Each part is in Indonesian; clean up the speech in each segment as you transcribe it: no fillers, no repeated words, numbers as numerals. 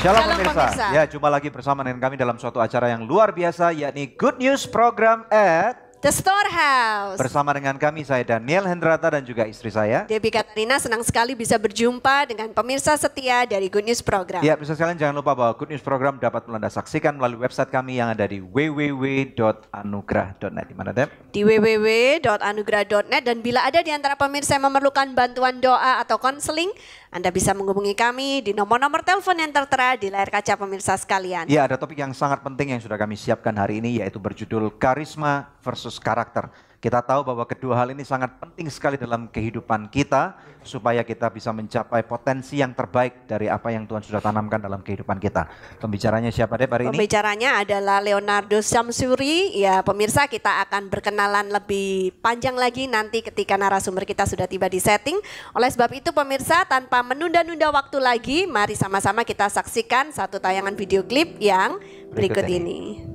Shalom pemirsa. Ya, jumpa lagi bersama dengan kami dalam suatu acara yang luar biasa, yakni Good News Program at The Storehouse. Bersama dengan kami, saya Daniel Hendrata dan juga istri saya Debbie Katarina, senang sekali bisa berjumpa dengan pemirsa setia dari Good News Program. Ya, pemirsa sekalian, jangan lupa bahwa Good News Program dapat Anda saksikan melalui website kami yang ada di www.anugrah.net. Di mana, Deb? Di www.anugrah.net, dan bila ada di antara pemirsa yang memerlukan bantuan doa atau konseling, Anda bisa menghubungi kami di nomor-nomor telepon yang tertera di layar kaca pemirsa sekalian. Ya, ada topik yang sangat penting yang sudah kami siapkan hari ini, yaitu berjudul Karisma versus Karakter. Kita tahu bahwa kedua hal ini sangat penting sekali dalam kehidupan kita, supaya kita bisa mencapai potensi yang terbaik dari apa yang Tuhan sudah tanamkan dalam kehidupan kita. Pembicaranya siapa, Deb, hari ini? Pembicaranya adalah Leonardo Syamsuri. Ya, pemirsa, kita akan berkenalan lebih panjang lagi nanti ketika narasumber kita sudah tiba di setting. Oleh sebab itu, pemirsa, tanpa menunda-nunda waktu lagi, mari sama-sama kita saksikan satu tayangan video klip yang berikut ini.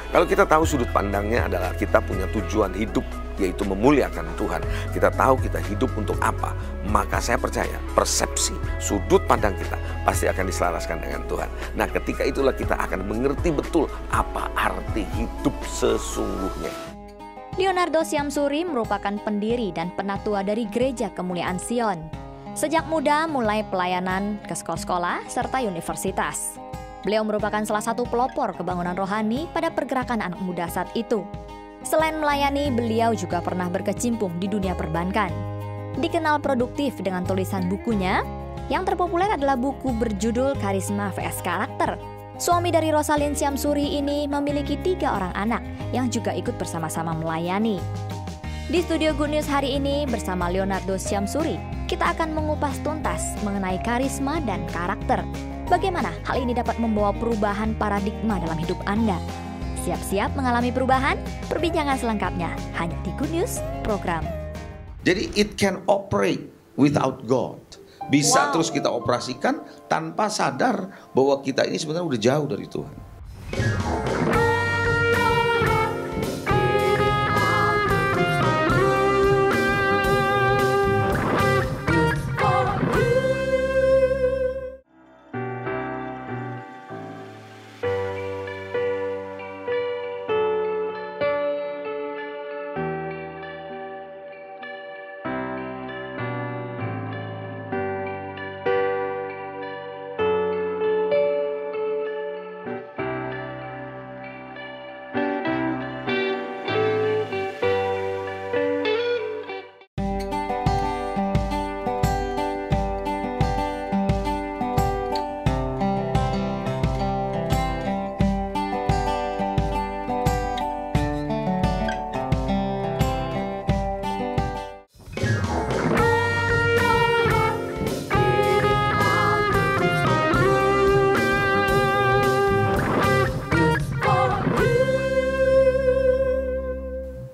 Kalau kita tahu sudut pandangnya adalah kita punya tujuan hidup, yaitu memuliakan Tuhan. Kita tahu kita hidup untuk apa, maka saya percaya persepsi, sudut pandang kita pasti akan diselaraskan dengan Tuhan. Nah, ketika itulah kita akan mengerti betul apa arti hidup sesungguhnya. Leonardo Syamsuri merupakan pendiri dan penatua dari Gereja Kemuliaan Sion. Sejak muda mulai pelayanan ke sekolah-sekolah serta universitas. Beliau merupakan salah satu pelopor kebangunan rohani pada pergerakan anak muda saat itu. Selain melayani, beliau juga pernah berkecimpung di dunia perbankan. Dikenal produktif dengan tulisan bukunya, yang terpopuler adalah buku berjudul Karisma vs Karakter. Suami dari Rosalyn Syamsuri ini memiliki 3 orang anak yang juga ikut bersama-sama melayani. Di studio Good News hari ini bersama Leonardo Syamsuri, kita akan mengupas tuntas mengenai karisma dan karakter. Bagaimana hal ini dapat membawa perubahan paradigma dalam hidup Anda? Siap-siap mengalami perubahan? Perbincangan selengkapnya hanya di Good News Program. Jadi it can operate without God. Bisa terus kita operasikan tanpa sadar bahwa kita ini sebenarnya udah jauh dari Tuhan.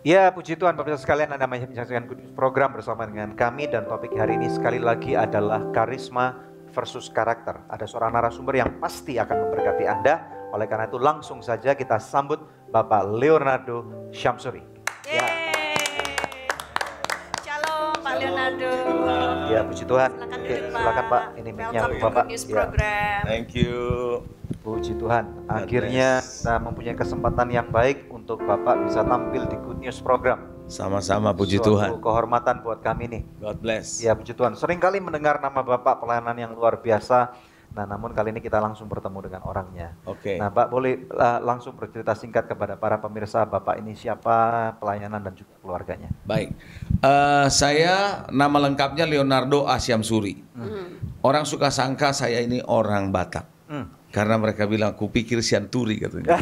Ya, puji Tuhan, pemirsa sekalian, Anda masih menyaksikan Good News Program bersama dengan kami, dan topik hari ini sekali lagi adalah karisma versus karakter. Ada seorang narasumber yang pasti akan memberkati Anda. Oleh karena itu langsung saja kita sambut Bapak Leonardo Syamsuri. Ya. Shalom Pak Leonardo. Ya, puji Tuhan. Silakan Oke, duduk, silakan Pak. Ini mic-nya Welcome to Bapak. Good News Ya. Program. Thank you. Puji Tuhan, akhirnya kita mempunyai kesempatan yang baik untuk Bapak bisa tampil di Good News Program. Sama-sama, puji Suatu Tuhan. kehormatan buat kami nih. God bless. Ya, puji Tuhan. Sering kali mendengar nama Bapak, pelayanan yang luar biasa. Nah, namun kali ini kita langsung bertemu dengan orangnya. Oke. Nah, Pak, boleh langsung bercerita singkat kepada para pemirsa Bapak ini siapa, pelayanan dan juga keluarganya. Baik. Saya nama lengkapnya Leonardo A. Syamsuri. Orang suka sangka saya ini orang Batak. Karena mereka bilang, kupikir Syanturi katanya.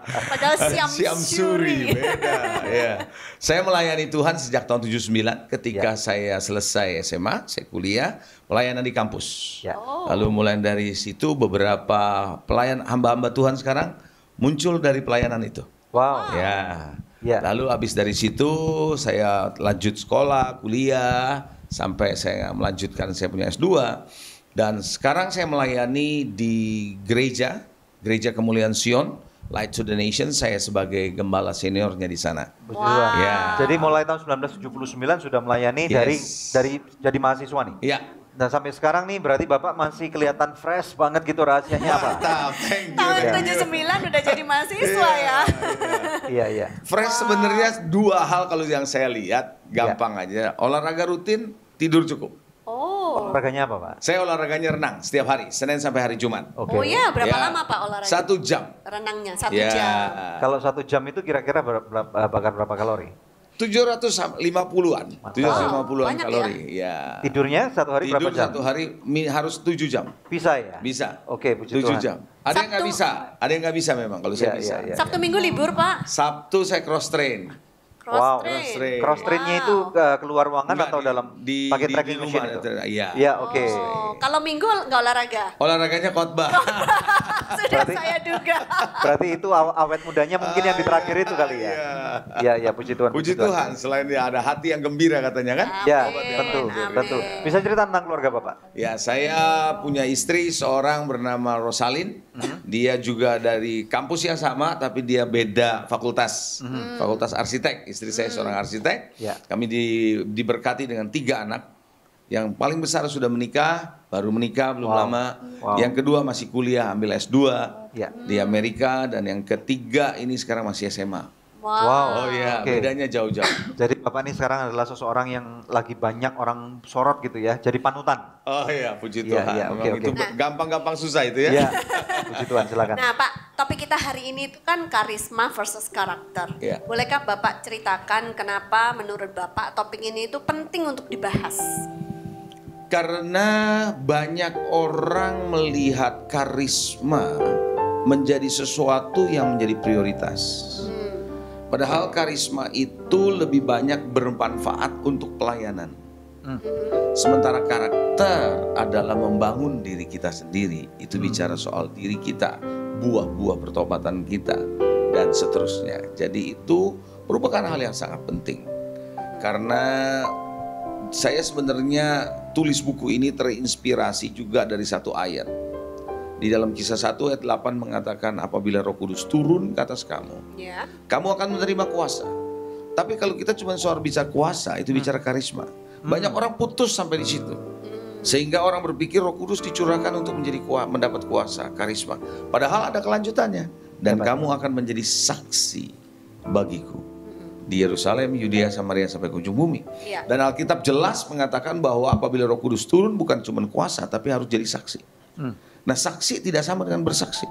Padahal Syamsuri. Beda. Ya. Saya melayani Tuhan sejak tahun 79 ketika saya selesai SMA, saya kuliah, pelayanan di kampus. Ya. Lalu mulai dari situ beberapa pelayan hamba-hamba Tuhan sekarang muncul dari pelayanan itu. Wow. Ya. Ya. Lalu habis dari situ saya lanjut sekolah, kuliah, sampai saya melanjutkan saya punya S2. Dan sekarang saya melayani di gereja Kemuliaan Sion, Light to the Nation. Saya sebagai gembala seniornya di sana. Puji Tuhan. Ya. Jadi mulai tahun 1979 sudah melayani Yes. dari jadi mahasiswa nih. Iya, Dan sampai sekarang nih berarti Bapak masih kelihatan fresh banget gitu, rahasianya apa? Mantap, thank you. Tahun thank you. 79 udah jadi mahasiswa ya. Iya. Fresh sebenarnya dua hal kalau yang saya lihat gampang aja. Olahraga rutin, tidur cukup. Oh. Olahraganya apa, Pak? Saya olahraganya renang setiap hari, Senin sampai hari Jumat. Oke. Oh iya, berapa Ya. lama Pak olahraga? 1 jam. Renangnya 1 Ya. jam. Kalau 1 jam itu kira-kira bakar berapa kalori? 750-an, 750-an banyak kalori. Ya. Tidurnya satu hari berapa Tidur jam? satu hari harus 7 jam. Bisa ya? Bisa. Oke, puji 7 Tuhan. jam. Ada yang nggak Sabtu- bisa, ada yang nggak bisa memang kalau saya Iya, bisa. iya. Sabtu Minggu libur Pak. Sabtu saya cross train. Wow, Cross train. Cross train-nya itu keluar ruangan Enggak, atau dalam pakai trekking machine rumah, itu? Iya. Iya, oke. Oh, kalau Minggu nggak olahraga? Olahraganya khotbah. Sudah Berarti- saya duga. Berarti itu awet mudanya mungkin yang di terakhir itu kali ya? Iya, puji Tuhan. Puji Tuhan, selain dia ada hati yang gembira katanya kan? Ya, Amin, tentu, amin. tentu. Bisa cerita tentang keluarga Bapak? Ya, saya punya istri seorang bernama Rosalin. Dia juga dari kampus yang sama, tapi dia beda fakultas. Fakultas arsitek. Istri saya seorang arsitek. Ya. Kami diberkati dengan 3 anak. Yang paling besar sudah menikah, baru menikah belum Wow. lama. Wow. Yang kedua masih kuliah, ambil S2 Ya. di Amerika. Dan yang ketiga ini sekarang masih SMA. Wow. Oh iya, Oke. bedanya jauh-jauh. Jadi Bapak ini sekarang adalah seseorang yang lagi banyak orang sorot gitu ya, jadi panutan. Oh iya, puji Iya, Tuhan. iya, Memang oke, itu oke. gampang-gampang susah itu ya. Iya, puji Tuhan, silakan. Nah Pak, topik kita hari ini itu kan karisma versus karakter. Iya. Bolehkah Bapak ceritakan kenapa menurut Bapak topik ini itu penting untuk dibahas? Karena banyak orang melihat karisma menjadi sesuatu yang menjadi prioritas. Padahal karisma itu lebih banyak bermanfaat untuk pelayanan. Sementara karakter adalah membangun diri kita sendiri. Itu bicara soal diri kita, buah-buah pertobatan kita, dan seterusnya. Jadi itu merupakan hal yang sangat penting. Karena saya sebenarnya tulis buku ini terinspirasi juga dari satu ayat. Di dalam Kisah 1 ayat 8 mengatakan apabila Roh Kudus turun ke atas kamu, Ya. kamu akan menerima kuasa. Tapi kalau kita cuma soal bicara kuasa, itu bicara karisma. Banyak orang putus sampai di situ. Sehingga orang berpikir Roh Kudus dicurahkan untuk mendapat kuasa, karisma. Padahal ada kelanjutannya. Dan kamu akan menjadi saksi bagiku. Di Yerusalem, Yudea, Samaria sampai ke ujung bumi. Iya. Dan Alkitab jelas mengatakan bahwa apabila Roh Kudus turun bukan cuma kuasa, tapi harus jadi saksi. Nah, saksi tidak sama dengan bersaksi.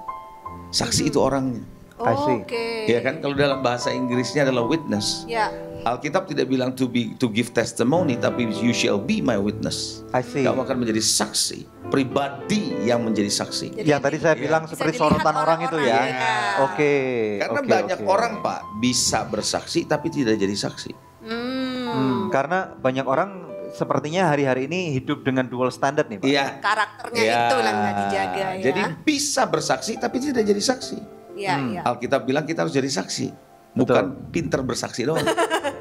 Saksi itu orangnya. I see. Oke. Ya kan, kalau dalam bahasa Inggrisnya adalah witness. Ya. Alkitab tidak bilang to give testimony, tapi you shall be my witness. I see. Kamu akan menjadi saksi, pribadi yang menjadi saksi. Jadi Yang tadi saya Iya. bilang bisa seperti dilihat sorotan orang itu ya. orang-orang, ya. Oke. Karena oke, banyak oke. orang Pak bisa bersaksi tapi tidak jadi saksi. Karena banyak orang sepertinya hari-hari ini hidup dengan dual standard nih Pak. Iya. Karakternya Ya. itu yang nggak dijaga ya. Jadi bisa bersaksi tapi tidak jadi saksi. Iya, iya. Alkitab bilang kita harus jadi saksi, bukan pinter bersaksi doang.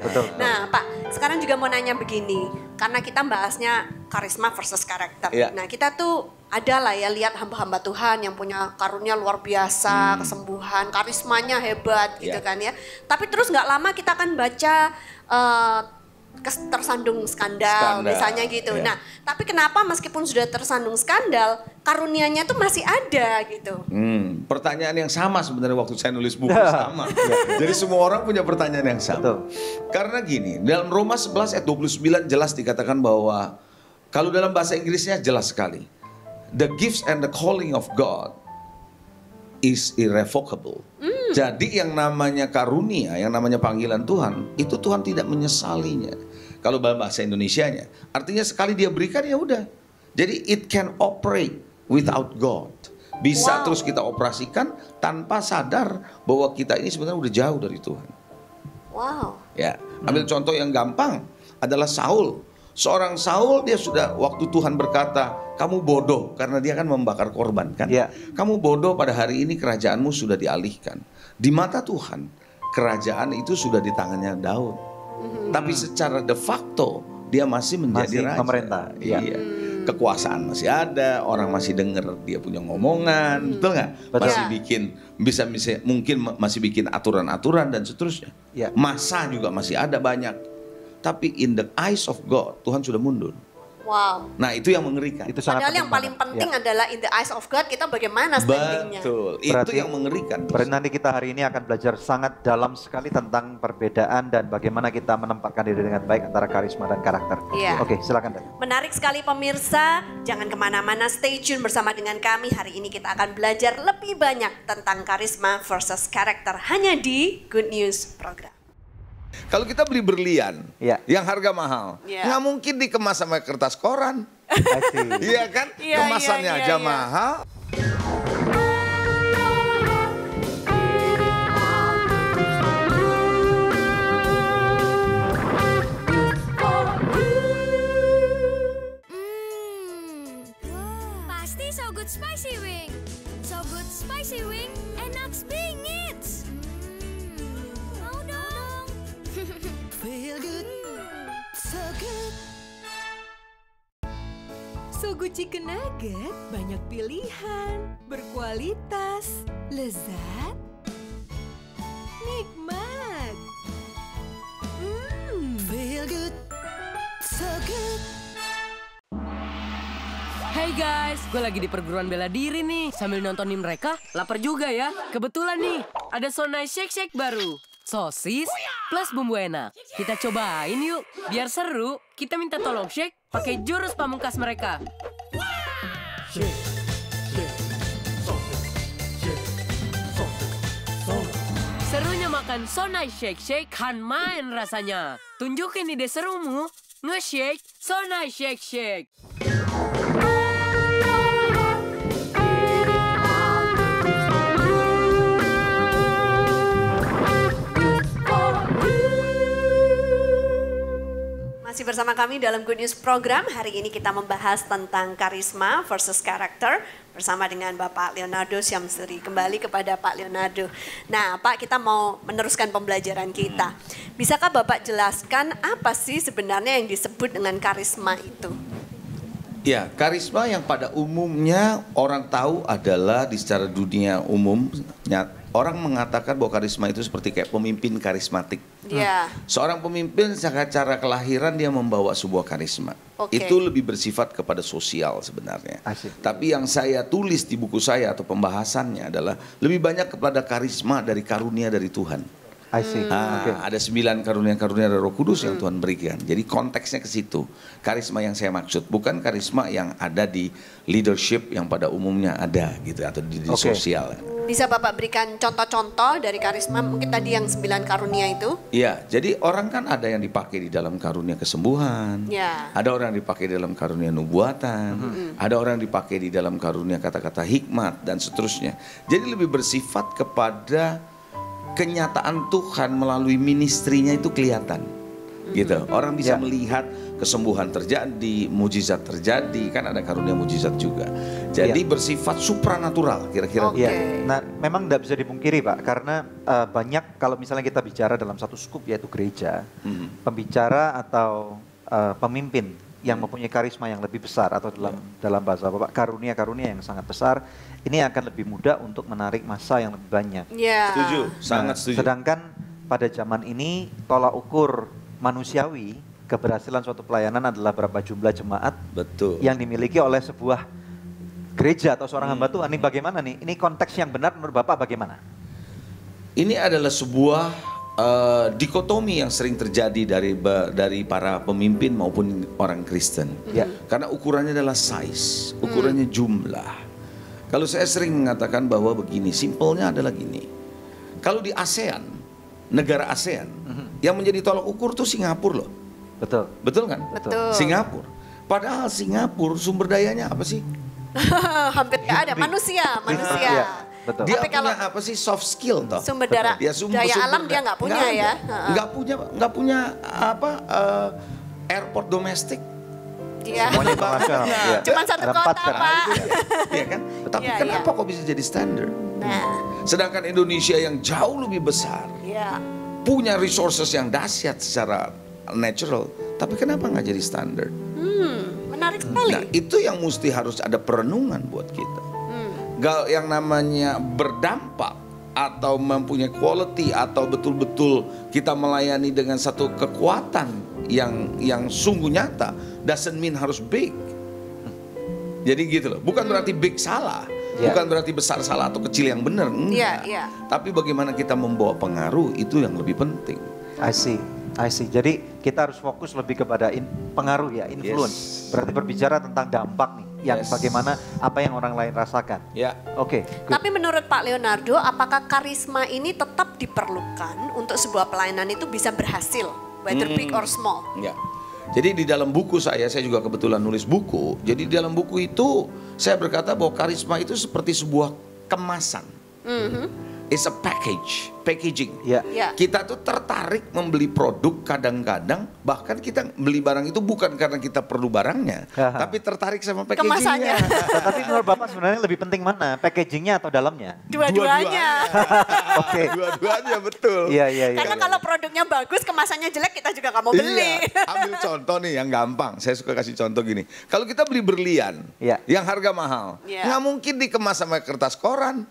Betul. Nah, Pak, sekarang juga mau nanya begini, karena kita bahasnya karisma versus karakter. Iya. Nah, kita tuh ada lah ya lihat hamba-hamba Tuhan yang punya karunia luar biasa, kesembuhan, karismanya hebat gitu Iya. kan ya. Tapi terus nggak lama kita akan baca tersandung skandal, misalnya gitu. Iya. Nah, tapi kenapa meskipun sudah tersandung skandal, karunianya tuh masih ada gitu? Pertanyaan yang sama sebenarnya waktu saya nulis buku sama. Jadi semua orang punya pertanyaan yang sama. Betul. Karena gini, dalam Roma 11 ayat 29 jelas dikatakan bahwa kalau dalam bahasa Inggrisnya jelas sekali. The gifts and the calling of God is irrevocable. Jadi yang namanya karunia, yang namanya panggilan Tuhan, itu Tuhan tidak menyesalinya. Kalau dalam bahasa Indonesianya, artinya sekali dia berikan ya udah. Jadi it can operate without God. Bisa terus kita operasikan tanpa sadar bahwa kita ini sebenarnya udah jauh dari Tuhan. Wow. Ya, ambil contoh yang gampang adalah Saul. Seorang Saul dia sudah waktu Tuhan berkata, kamu bodoh karena dia kan membakar korban kan. Ya. Kamu bodoh pada hari ini kerajaanmu sudah dialihkan. Di mata Tuhan, kerajaan itu sudah di tangannya Daud. Tapi secara de facto dia masih menjadi Masih raja. pemerintah, iya. Iya. Kekuasaan masih ada, orang masih dengar dia punya ngomongan, betul nggak? Betul. Masih Ya. bikin bisa mungkin masih bikin aturan-aturan dan seterusnya. Ya. Masa juga masih ada banyak. Tapi in the eyes of God, Tuhan sudah mundur. Wow. Nah, itu yang mengerikan. Itu sangat Padahal yang paling penting Ya. adalah in the eyes of God kita bagaimana standingnya. Betul, itu Berarti- yang mengerikan. Berarti nanti kita hari ini akan belajar sangat dalam sekali tentang perbedaan dan bagaimana kita menempatkan diri dengan baik antara karisma dan karakter. Iya. Oke, silakan. Dan. Menarik sekali pemirsa, jangan kemana-mana, stay tune bersama dengan kami. Hari ini kita akan belajar lebih banyak tentang karisma versus karakter hanya di Good News Program. Kalau kita beli berlian, Iya. yang harga mahal, Iya. nggak mungkin dikemas sama kertas koran. I see. Iya kan? Iya, Kemasannya iya, aja iya. mahal. Pasti So Good Spicy Wing. So Good Spicy Wing, enak bingit. Mau dong. Feel good, so good. So Good Chicken Nugget banyak pilihan, berkualitas, lezat, nikmat. Feel good, so good. Hey guys, gue lagi di perguruan bela diri nih. Sambil nontonin mereka, lapar juga ya. Kebetulan nih, ada So Nice Shake Shake baru. Sosis plus bumbu enak. Kita cobain yuk. Biar seru, kita minta tolong shake pakai jurus pamungkas mereka. Serunya makan So Nice Shake Shake kan main rasanya. Tunjukin ide serumu, nge-shake So Nice Shake Shake. Masih bersama kami dalam Good News Program. Hari ini kita membahas tentang karisma versus karakter bersama dengan Bapak Leonardo Syamsuri. Kembali kepada Pak Leonardo. Nah, Pak, kita mau meneruskan pembelajaran kita. Bisakah Bapak jelaskan apa sih sebenarnya yang disebut dengan karisma itu? Ya, karisma yang pada umumnya orang tahu adalah di secara dunia umum, orang mengatakan bahwa karisma itu seperti kayak pemimpin karismatik. Ya. Seorang pemimpin secara kelahiran dia membawa sebuah karisma. Oke. Itu lebih bersifat kepada sosial sebenarnya. Asik. Tapi yang saya tulis di buku saya atau pembahasannya adalah lebih banyak kepada karisma dari karunia dari Tuhan. I see. Oke. Ada 9 karunia-karunia dari Roh Kudus yang Tuhan berikan. Jadi konteksnya ke situ. Karisma yang saya maksud bukan karisma yang ada di leadership yang pada umumnya ada gitu atau di Oke. sosial. Bisa Bapak berikan contoh-contoh dari karisma mungkin tadi yang 9 karunia itu? Iya, jadi orang kan ada yang dipakai di dalam karunia kesembuhan, Ya. ada orang yang dipakai di dalam karunia nubuatan, ada orang yang dipakai di dalam karunia kata-kata hikmat dan seterusnya. Jadi lebih bersifat kepada kenyataan Tuhan melalui ministrinya itu kelihatan. Gitu. Orang bisa Ya. melihat kesembuhan terjadi, mujizat terjadi, kan ada karunia mujizat juga. Jadi Ya. bersifat supranatural kira-kira. Oke. Iya, nah memang tidak bisa dipungkiri Pak, karena banyak kalau misalnya kita bicara dalam satu skup yaitu gereja, pembicara atau pemimpin yang mempunyai karisma yang lebih besar atau dalam bahasa Bapak karunia-karunia yang sangat besar, ini akan lebih mudah untuk menarik massa yang lebih banyak. Ya. Setuju, sangat Nah, setuju. Sedangkan pada zaman ini tolak ukur manusiawi keberhasilan suatu pelayanan adalah berapa jumlah jemaat Betul. yang dimiliki oleh sebuah gereja atau seorang hamba Tuhan. Ini bagaimana nih? Ini konteks yang benar menurut Bapak bagaimana? Ini adalah sebuah dikotomi yang sering terjadi dari para pemimpin maupun orang Kristen. Ya. Karena ukurannya adalah size, ukurannya jumlah. Kalau saya sering mengatakan bahwa begini, simpelnya adalah gini. Kalau di ASEAN, negara ASEAN, yang menjadi tolak ukur tuh Singapura loh. Betul. Betul kan? Betul. Singapura. Padahal Singapura sumber dayanya apa sih? Hampir nggak ada manusia. Iya, betul. Dia Tapi punya kalau apa sih soft skill toh? sumber daya, Ya, daya alam dia nggak punya ya. Nggak punya apa airport domestik. Iya. Semuanya internasional. Iya. Cuman satu Ada kota, 4 sekarang. Pak. Iya kan? Tapi Iya, kenapa iya. kok bisa jadi standar? Nah, Sedangkan Indonesia yang jauh lebih besar, ya. punya resources yang dahsyat secara natural, tapi kenapa nggak jadi standar? Menarik sekali. Nah, itu yang mesti harus ada perenungan buat kita. Yang namanya berdampak atau mempunyai quality atau betul-betul kita melayani dengan satu kekuatan yang sungguh nyata, doesn't mean harus big. Jadi gitu loh, bukan berarti big salah, bukan berarti besar salah atau kecil yang benar, enggak. Tapi bagaimana kita membawa pengaruh itu yang lebih penting. I see. Jadi kita harus fokus lebih kepada pengaruh ya, influence. Berarti berbicara tentang dampak nih, yang bagaimana apa yang orang lain rasakan. Oke. Tapi menurut Pak Leonardo, apakah karisma ini tetap diperlukan untuk sebuah pelayanan itu bisa berhasil, whether big or small? Ya. Jadi di dalam buku saya juga kebetulan nulis buku. Jadi di dalam buku itu saya berkata bahwa karisma itu seperti sebuah kemasan. It's a packaging. Kita tuh tertarik membeli produk kadang-kadang, bahkan kita beli barang itu bukan karena kita perlu barangnya, tapi tertarik sama packagingnya. Tapi menurut Bapak sebenarnya lebih penting mana, packagingnya atau dalamnya? Dua-duanya. Oke. Dua-duanya betul. Iya. Karena kalau produknya bagus, kemasannya jelek, kita juga nggak mau beli. Ambil contoh nih yang gampang. Saya suka kasih contoh gini. Kalau kita beli berlian, yang harga mahal, nggak mungkin dikemas sama kertas koran.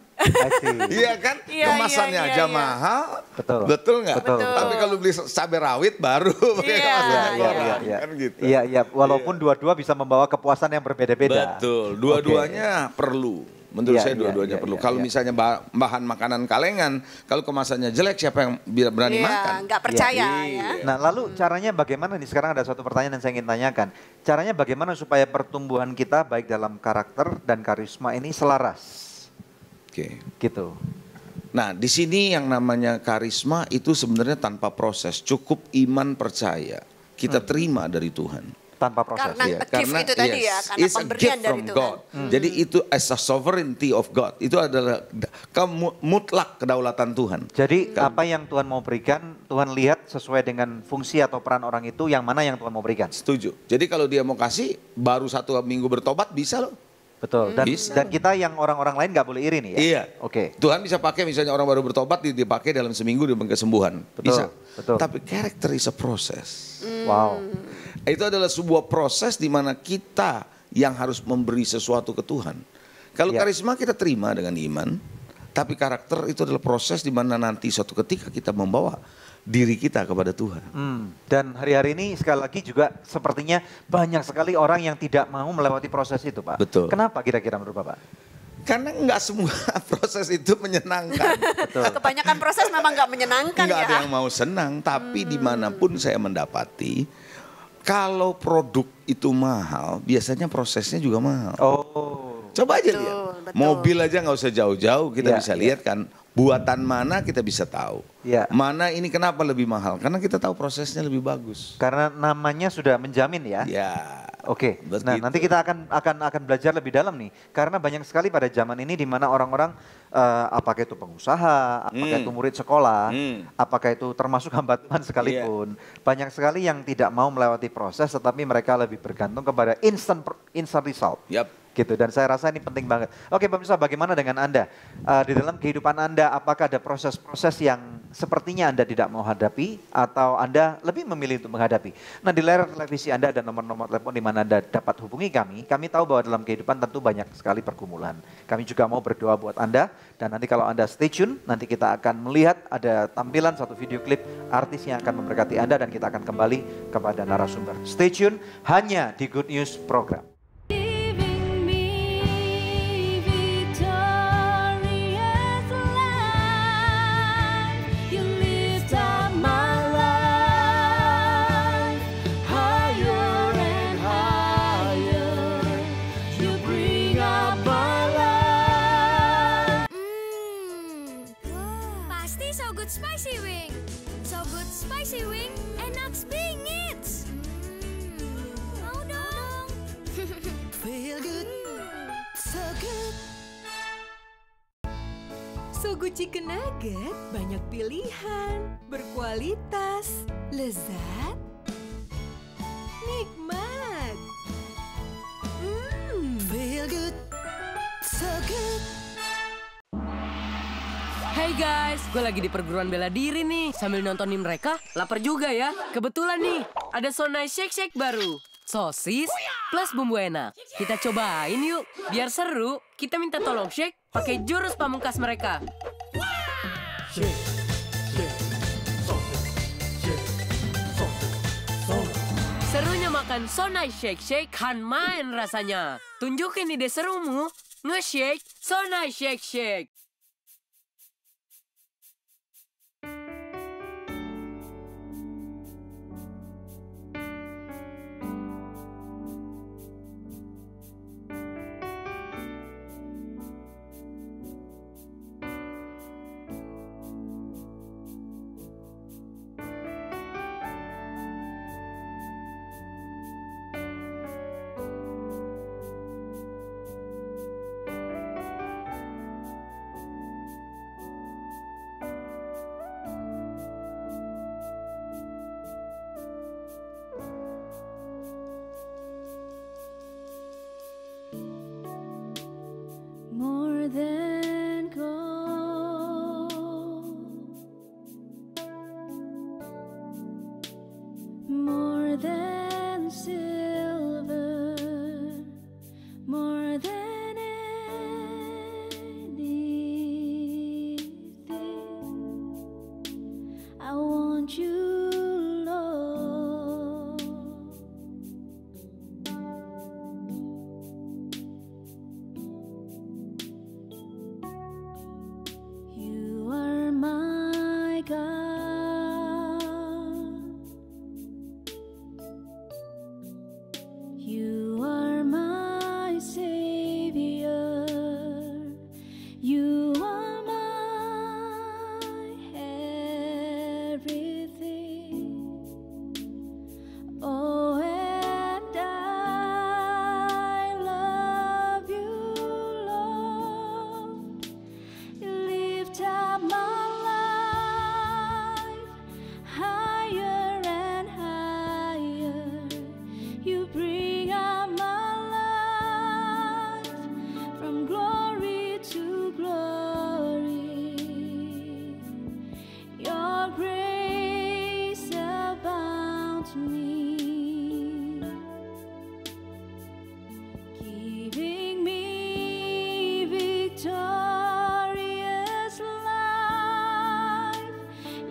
Iya kan? Kemasannya aja mahal. Betul nggak? Tapi kalau beli cabai rawit baru pakai kemasan koran. Kan gitu. Iya. Walaupun dua-dua bisa membawa kepuasan yang berbeda-beda. Betul. Dua-duanya perlu. Menurut saya dua-duanya perlu. Kalau misalnya bahan makanan kalengan, kalau kemasannya jelek siapa yang berani makan? Nggak percaya ya. Nah lalu caranya bagaimana nih, sekarang ada suatu pertanyaan yang saya ingin tanyakan. Caranya bagaimana supaya pertumbuhan kita baik dalam karakter dan karisma ini selaras? Gitu. Nah, di sini yang namanya karisma itu sebenarnya tanpa proses, cukup iman percaya. Kita terima dari Tuhan. Tanpa proses. Karena itu tadi ya, karena pemberian dari Tuhan. Jadi itu as a sovereignty of God. Itu adalah mutlak kedaulatan Tuhan. Jadi apa yang Tuhan mau berikan, Tuhan lihat sesuai dengan fungsi atau peran orang itu, yang mana yang Tuhan mau berikan. Setuju. Jadi kalau dia mau kasih, baru 1 minggu bertobat bisa loh. Betul. Dan kita yang orang-orang lain nggak boleh iri nih ya. Iya. Oke. Tuhan bisa pakai misalnya orang baru bertobat dipakai dalam seminggu dengan kesembuhan. Bisa. Betul. Tapi character is a process. Wow. Itu adalah sebuah proses di mana kita yang harus memberi sesuatu ke Tuhan. Kalau karisma kita terima dengan iman, tapi karakter itu adalah proses di mana nanti suatu ketika kita membawa diri kita kepada Tuhan. Dan hari-hari ini sekali lagi juga sepertinya banyak sekali orang yang tidak mau melewati proses itu, Pak. Betul. Kenapa kira-kira menurut Bapak? Karena nggak semua proses itu menyenangkan. Betul. Kebanyakan proses memang nggak menyenangkan nggak ada yang mau senang, tapi dimanapun saya mendapati, kalau produk itu mahal, biasanya prosesnya juga mahal. Coba aja lihat. Mobil aja nggak usah jauh-jauh, kita bisa lihat kan. Buatan mana kita bisa tahu. Mana ini kenapa lebih mahal? Karena kita tahu prosesnya lebih bagus. Karena namanya sudah menjamin ya. Oke. Nah, nanti kita akan belajar lebih dalam nih. Karena banyak sekali pada zaman ini di mana orang-orang apakah itu pengusaha, apakah itu murid sekolah, apakah itu termasuk hamba Tuhan sekalipun. Banyak sekali yang tidak mau melewati proses, tetapi mereka lebih bergantung kepada instant result. Gitu, dan saya rasa ini penting banget. Oke pemirsa, bagaimana dengan Anda? Di dalam kehidupan Anda, apakah ada proses-proses yang sepertinya Anda tidak mau hadapi, atau Anda lebih memilih untuk menghadapi? Nah, di layar televisi Anda ada nomor-nomor telepon di mana Anda dapat hubungi kami. Kami tahu bahwa dalam kehidupan tentu banyak sekali pergumulan. Kami juga mau berdoa buat Anda, dan nanti kalau Anda stay tune, nanti kita akan melihat ada tampilan satu video klip artis yang akan memberkati Anda, dan kita akan kembali kepada narasumber. Stay tune hanya di Good News Program. Spicy wing, so good spicy wing, enak bingit. Mau dong. Feel good, so good. So good chicken nugget, banyak pilihan, berkualitas, lezat, nikmat. Feel good, so good. Hey guys, gue lagi di perguruan bela diri nih. Sambil nontonin mereka, lapar juga ya. Kebetulan nih, ada Sonai Shake baru. Sosis plus bumbu enak. Kita cobain yuk. Biar seru, kita minta tolong Shake pakai jurus pamungkas mereka. Serunya makan Sonai Shake Shake kan main rasanya. Tunjukin ide serumu, nge-shake Sonai Shake Shake. More than gold, more than silver, more than anything, I want you, Lord. You are my God. You are my Savior. You are my everything. Oh, and I love you, Lord. You lift up my life higher and higher. You bring up my life from glory to glory. Your grace abounds me, giving me victorious life.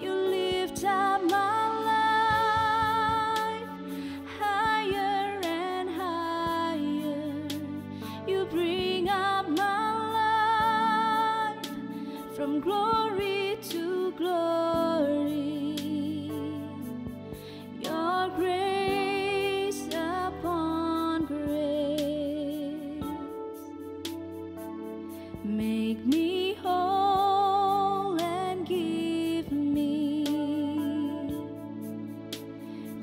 You lift up my life higher and higher. You bring up my life from glory to glory. Your grace upon grace, make me whole and give me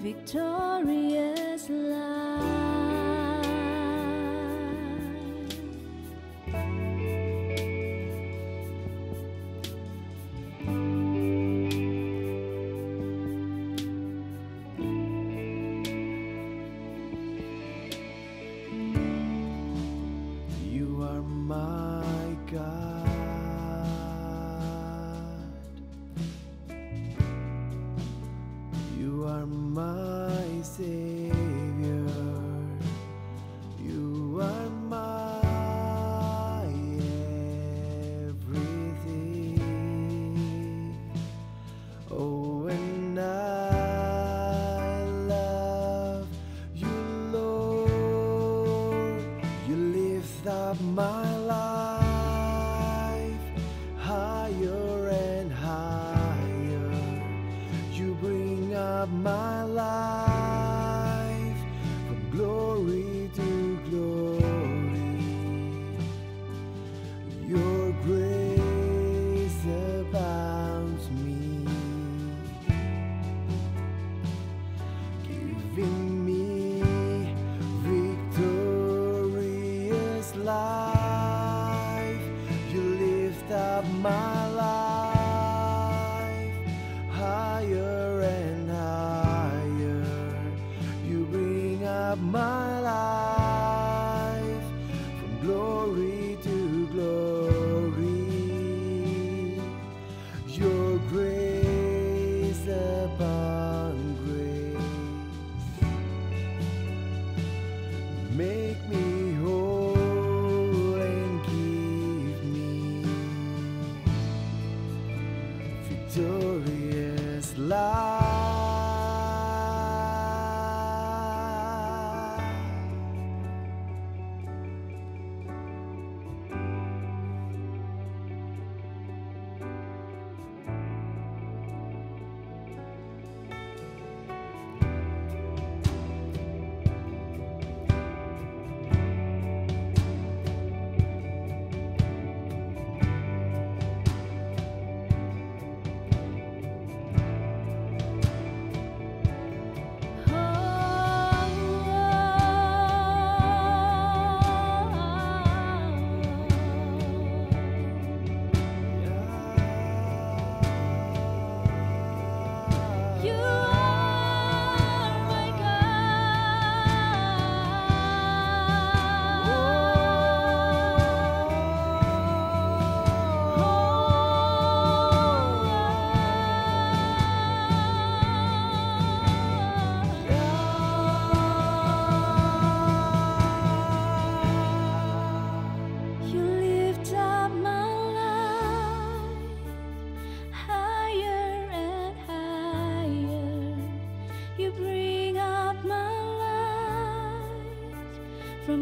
victorious life. You are my God. You are my Savior. You are my everything. Oh, and I love you, Lord. You lift up my life higher and higher. You bring up my life from glory to glory. Your grace abounds me, giving me victorious life. You lift up my life higher and higher. You bring up my life from glory to glory. Your grace upon grace, make me whole and give me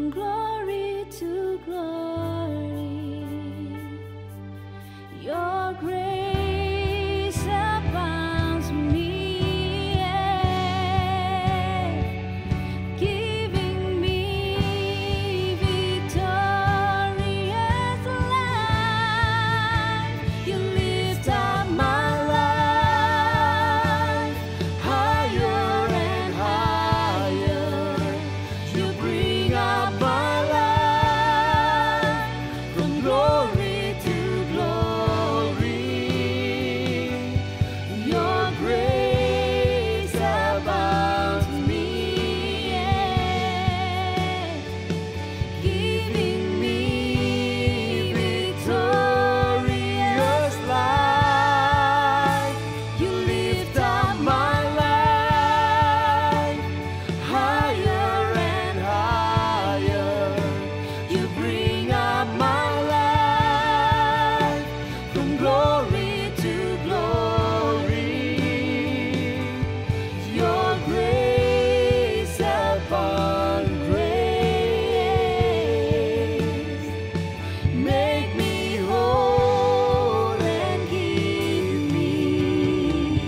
from glory to glory. Your grace abounds me, giving me victorious life. You lift up my life higher and higher. You bring up my life from glory to glory. Your grace abounds me, giving me victorious life. You lift up my life higher and higher. You bring up my life from glory to glory. Your grace upon grace, make me whole and give me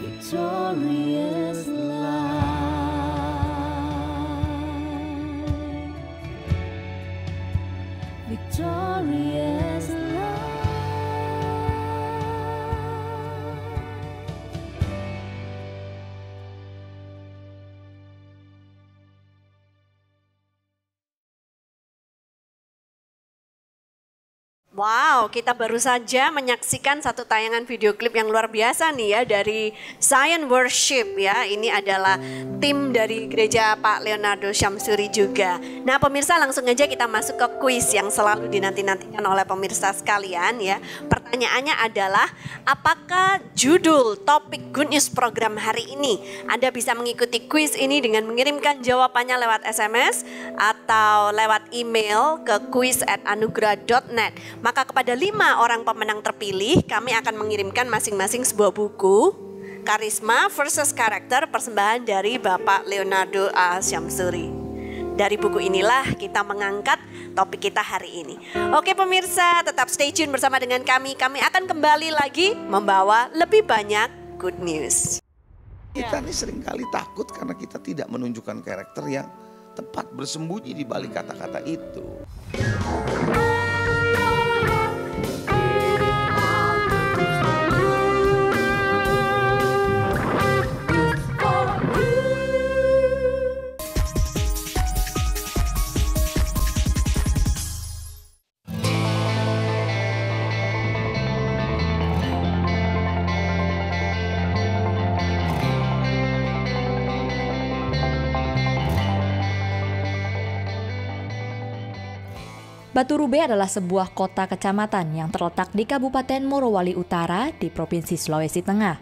victorious life. Victorious life. Wow, kita baru saja menyaksikan satu tayangan video klip yang luar biasa nih ya dari Zion Worship ya. Ini adalah tim dari gereja Pak Leonardo Syamsuri juga. Nah pemirsa, langsung aja kita masuk ke kuis yang selalu dinanti-nantikan oleh pemirsa sekalian ya. Pertanyaannya adalah, apakah judul topik Good News program hari ini? Anda bisa mengikuti kuis ini dengan mengirimkan jawabannya lewat SMS atau lewat email ke quiz@anugerah.net. Maka kepada 5 orang pemenang terpilih, kami akan mengirimkan masing-masing sebuah buku Karisma versus Karakter, persembahan dari Bapak Leonardo A. Syamsuri. Dari buku inilah kita mengangkat topik kita hari ini. Oke pemirsa, tetap stay tune bersama dengan kami. Kami akan kembali lagi membawa lebih banyak good news. Kita ini seringkali takut karena kita tidak menunjukkan karakter yang tepat bersembunyi di balik kata-kata itu. Batu Rube adalah sebuah kota kecamatan yang terletak di Kabupaten Morowali Utara di Provinsi Sulawesi Tengah.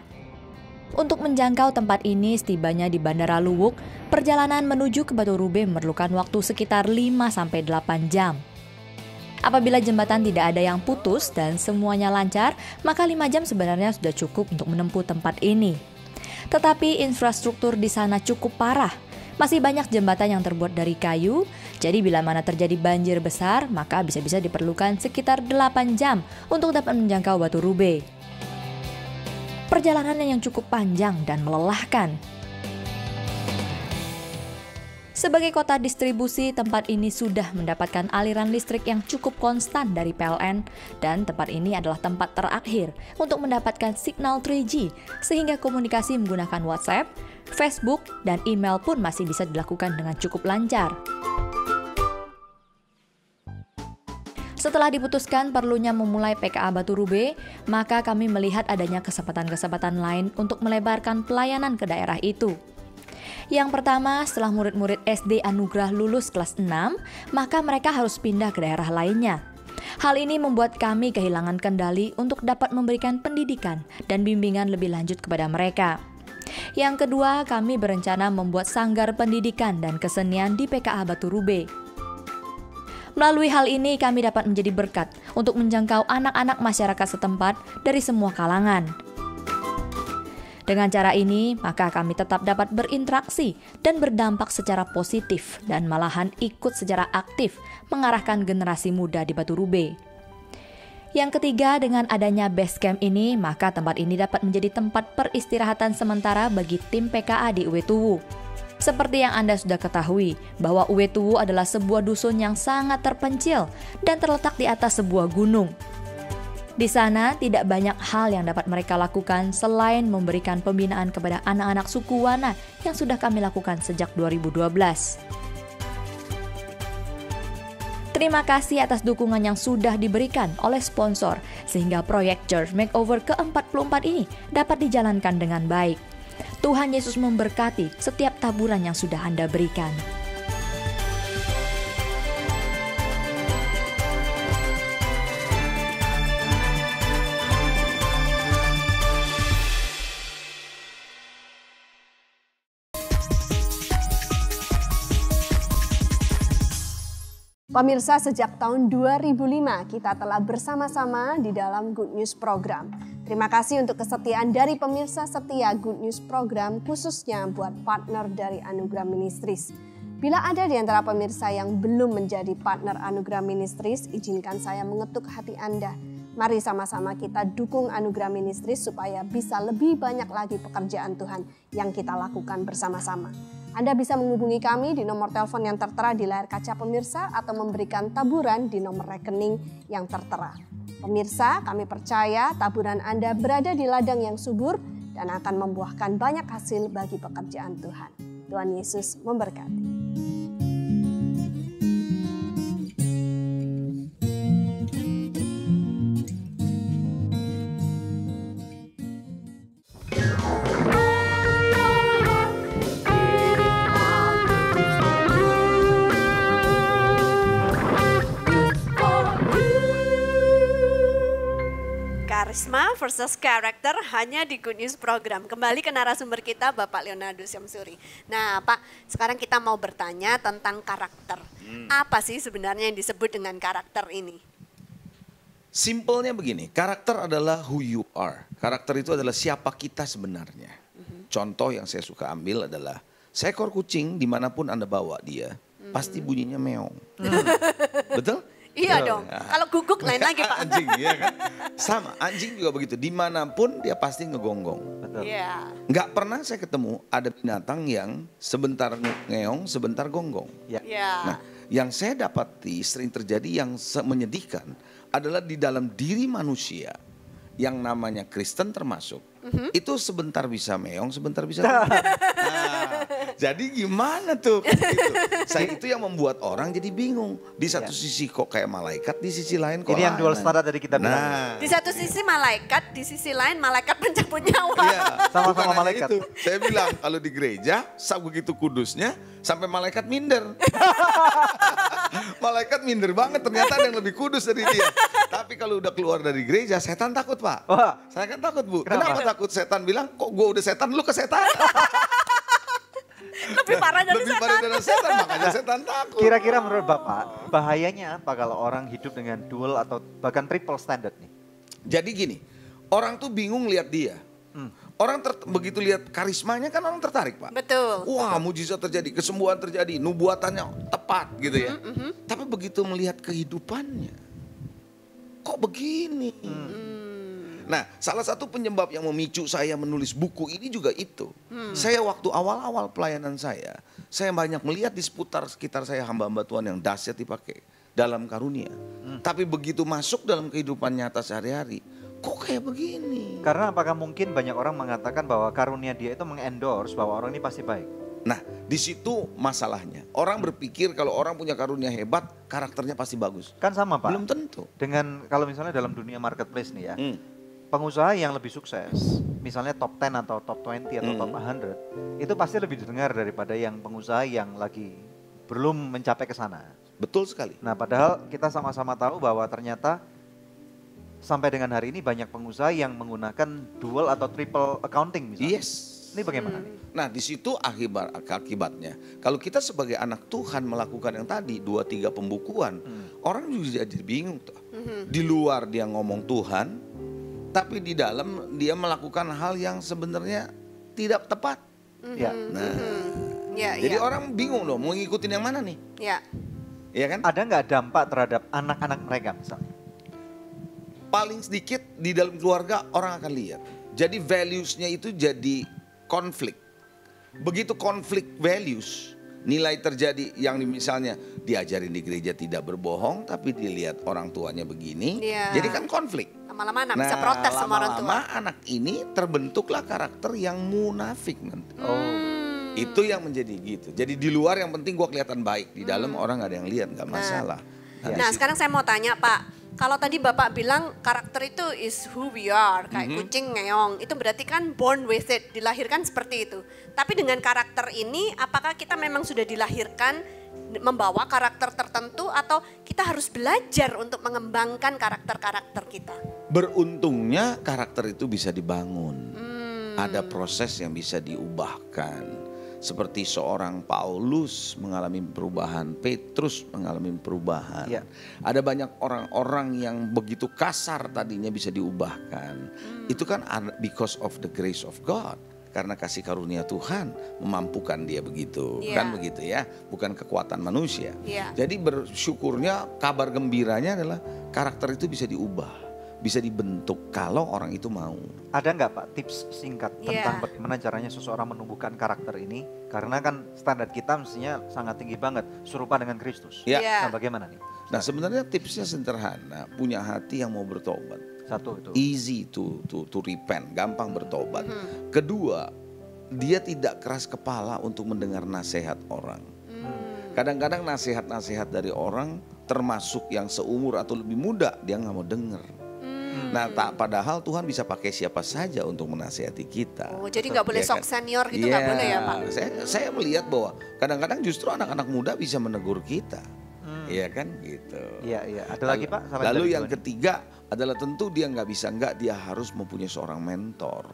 Untuk menjangkau tempat ini, setibanya di Bandara Luwuk, perjalanan menuju ke Batu Rube memerlukan waktu sekitar 5-8 jam. Apabila jembatan tidak ada yang putus dan semuanya lancar, maka 5 jam sebenarnya sudah cukup untuk menempuh tempat ini. Tetapi infrastruktur di sana cukup parah. Masih banyak jembatan yang terbuat dari kayu, jadi bila mana terjadi banjir besar, maka bisa-bisa diperlukan sekitar 8 jam untuk dapat menjangkau Batu Rube. Perjalanan yang cukup panjang dan melelahkan. Sebagai kota distribusi, tempat ini sudah mendapatkan aliran listrik yang cukup konstan dari PLN, dan tempat ini adalah tempat terakhir untuk mendapatkan signal 3G, sehingga komunikasi menggunakan WhatsApp, Facebook, dan email pun masih bisa dilakukan dengan cukup lancar. Setelah diputuskan perlunya memulai PKA Batu Rube, maka kami melihat adanya kesempatan-kesempatan lain untuk melebarkan pelayanan ke daerah itu. Yang pertama, setelah murid-murid SD Anugerah lulus kelas 6, maka mereka harus pindah ke daerah lainnya. Hal ini membuat kami kehilangan kendali untuk dapat memberikan pendidikan dan bimbingan lebih lanjut kepada mereka. Yang kedua, kami berencana membuat sanggar pendidikan dan kesenian di PKA Batu Rube. Melalui hal ini kami dapat menjadi berkat untuk menjangkau anak-anak masyarakat setempat dari semua kalangan. Dengan cara ini, maka kami tetap dapat berinteraksi dan berdampak secara positif dan malahan ikut secara aktif mengarahkan generasi muda di Batu Rube. Yang ketiga, dengan adanya base camp ini, maka tempat ini dapat menjadi tempat peristirahatan sementara bagi tim PKA di Uetuwu. Seperti yang Anda sudah ketahui, bahwa Uetuwu adalah sebuah dusun yang sangat terpencil dan terletak di atas sebuah gunung. Di sana tidak banyak hal yang dapat mereka lakukan selain memberikan pembinaan kepada anak-anak suku Wana yang sudah kami lakukan sejak 2012. Terima kasih atas dukungan yang sudah diberikan oleh sponsor sehingga proyek Church Makeover ke-44 ini dapat dijalankan dengan baik. Tuhan Yesus memberkati setiap taburan yang sudah Anda berikan. Pemirsa, sejak tahun 2005 kita telah bersama-sama di dalam Good News Program. Terima kasih untuk kesetiaan dari pemirsa setia Good News Program, khususnya buat partner dari Anugerah Ministries. Bila ada di antara pemirsa yang belum menjadi partner Anugerah Ministries, izinkan saya mengetuk hati Anda. Mari sama-sama kita dukung Anugerah Ministries supaya bisa lebih banyak lagi pekerjaan Tuhan yang kita lakukan bersama-sama. Anda bisa menghubungi kami di nomor telepon yang tertera di layar kaca pemirsa atau memberikan taburan di nomor rekening yang tertera. Pemirsa, kami percaya taburan Anda berada di ladang yang subur dan akan membuahkan banyak hasil bagi pekerjaan Tuhan. Tuhan Yesus memberkati. Karisma versus karakter hanya di Good News Program. Kembali ke narasumber kita, Bapak Leonardus Syamsuri. Nah, Pak, sekarang kita mau bertanya tentang karakter. Apa sih sebenarnya yang disebut dengan karakter ini? Simpelnya begini, karakter adalah who you are. Karakter itu adalah siapa kita sebenarnya. Contoh yang saya suka ambil adalah seekor kucing dimanapun Anda bawa dia, pasti bunyinya meong. Betul? Iya dong, kalau guguk lain lagi Pak. Anjing, ya kan? Sama, anjing juga begitu. Dimanapun dia pasti ngegonggong. Betul. Iya. Nggak pernah saya ketemu ada binatang yang sebentar ngeong, sebentar gonggong. Iya. Nah, yang saya dapati sering terjadi yang menyedihkan adalah di dalam diri manusia yang namanya Kristen termasuk. Itu sebentar bisa meong, sebentar bisa gonggong. Nah, jadi gimana tuh? Gitu. Itu yang membuat orang jadi bingung. Di satu sisi kok kayak malaikat, di sisi lain kok Ini yang dual standard dari kita bilang. Di satu sisi malaikat, di sisi lain malaikat pencabut nyawa. Iya, Sama-sama bukan hanya malaikat. itu. Saya bilang kalau di gereja begitu kudusnya sampai malaikat minder. Malaikat minder banget, ternyata ada yang lebih kudus dari dia. Tapi kalau udah keluar dari gereja, setan takut, Pak. Wah. Saya kan takut, Bu. Kenapa? Kenapa takut? Setan bilang, kok gue udah setan, lu ke setan. Lebih parah dari Lebih parah dari setan, makanya setan takut. Kira-kira menurut Bapak, bahayanya apa kalau orang hidup dengan dual atau bahkan triple standard nih? Jadi gini, orang tuh bingung lihat dia. Orang begitu lihat karismanya kan orang tertarik, Pak. Betul. Wah, mujizat terjadi, kesembuhan terjadi, nubuatannya tepat gitu ya. Tapi begitu melihat kehidupannya, kok begini? Nah, salah satu penyebab yang memicu saya menulis buku ini juga itu. Saya waktu awal-awal pelayanan saya banyak melihat di sekitar saya hamba-hamba Tuhan yang dahsyat dipakai dalam karunia. Tapi begitu masuk dalam kehidupan nyata sehari-hari, kok kayak begini? Karena apakah mungkin banyak orang mengatakan bahwa karunia dia itu mengendorse bahwa orang ini pasti baik? Nah, di situ masalahnya. Orang berpikir kalau orang punya karunia hebat, karakternya pasti bagus. Kan sama Pak. Belum tentu. Dengan kalau misalnya dalam dunia marketplace nih ya, pengusaha yang lebih sukses, misalnya top 10 atau top 20 atau top 100, itu pasti lebih didengar daripada yang pengusaha yang lagi belum mencapai ke sana. Betul sekali. Nah, padahal kita sama-sama tahu bahwa ternyata sampai dengan hari ini banyak pengusaha yang menggunakan dual atau triple accounting misalnya. Yes. Ini bagaimana nih? Nah, di situ akibatnya. Kalau kita sebagai anak Tuhan melakukan yang tadi 2-3 pembukuan, orang juga jadi bingung tuh. Di luar dia ngomong Tuhan, tapi di dalam dia melakukan hal yang sebenarnya tidak tepat. Ya. Nah, Ya, jadi ya. orang bingung dong mau ngikutin yang mana nih, Ya. ya kan? Ada nggak dampak terhadap anak-anak mereka misalnya? Paling sedikit di dalam keluarga orang akan lihat. Jadi values-nya itu jadi konflik. Begitu konflik values, nilai terjadi yang misalnya diajarin di gereja tidak berbohong, tapi dilihat orang tuanya begini, Iya. jadi kan konflik. Lama-lama anak bisa protes sama orang tua. lama-lama anak ini terbentuklah karakter yang munafik nanti. Itu yang menjadi gitu. Jadi di luar yang penting gua kelihatan baik, di dalam orang gak ada yang lihat, nggak masalah. Nah, sekarang saya mau tanya Pak, kalau tadi Bapak bilang karakter itu is who we are, kayak kucing ngeong, itu berarti kan born with it, dilahirkan seperti itu. Tapi dengan karakter ini, apakah kita memang sudah dilahirkan membawa karakter tertentu atau kita harus belajar untuk mengembangkan karakter-karakter kita? Beruntungnya karakter itu bisa dibangun. Ada proses yang bisa diubahkan. Seperti seorang Paulus mengalami perubahan, Petrus mengalami perubahan. Ya. Ada banyak orang-orang yang begitu kasar tadinya bisa diubahkan. Itu kan because of the grace of God. Karena kasih karunia Tuhan memampukan dia begitu. Ya. Kan begitu ya, bukan kekuatan manusia. Ya. Jadi bersyukurnya, kabar gembiranya adalah karakter itu bisa diubah. Bisa dibentuk kalau orang itu mau. Ada nggak Pak tips singkat tentang Iya. bagaimana caranya seseorang menumbuhkan karakter ini? Karena kan standar kita mestinya sangat tinggi banget, serupa dengan Kristus. Ya. Iya. Nah bagaimana nih? Nah sebenarnya tipsnya sederhana, punya hati yang mau bertobat. Satu itu. Easy to repent, gampang bertobat. Kedua, dia tidak keras kepala untuk mendengar nasihat orang. Kadang-kadang nasihat-nasihat dari orang, termasuk yang seumur atau lebih muda, dia nggak mau dengar. Nah, padahal Tuhan bisa pakai siapa saja untuk menasihati kita. Oh, jadi nggak boleh Ya kan? sok senior gitu, nggak boleh ya Pak? Saya melihat bahwa kadang-kadang justru anak-anak muda bisa menegur kita. Iya kan gitu. Iya. Ada lagi Pak? Selain Lalu dari yang dua ini? ketiga adalah tentu dia dia harus mempunyai seorang mentor.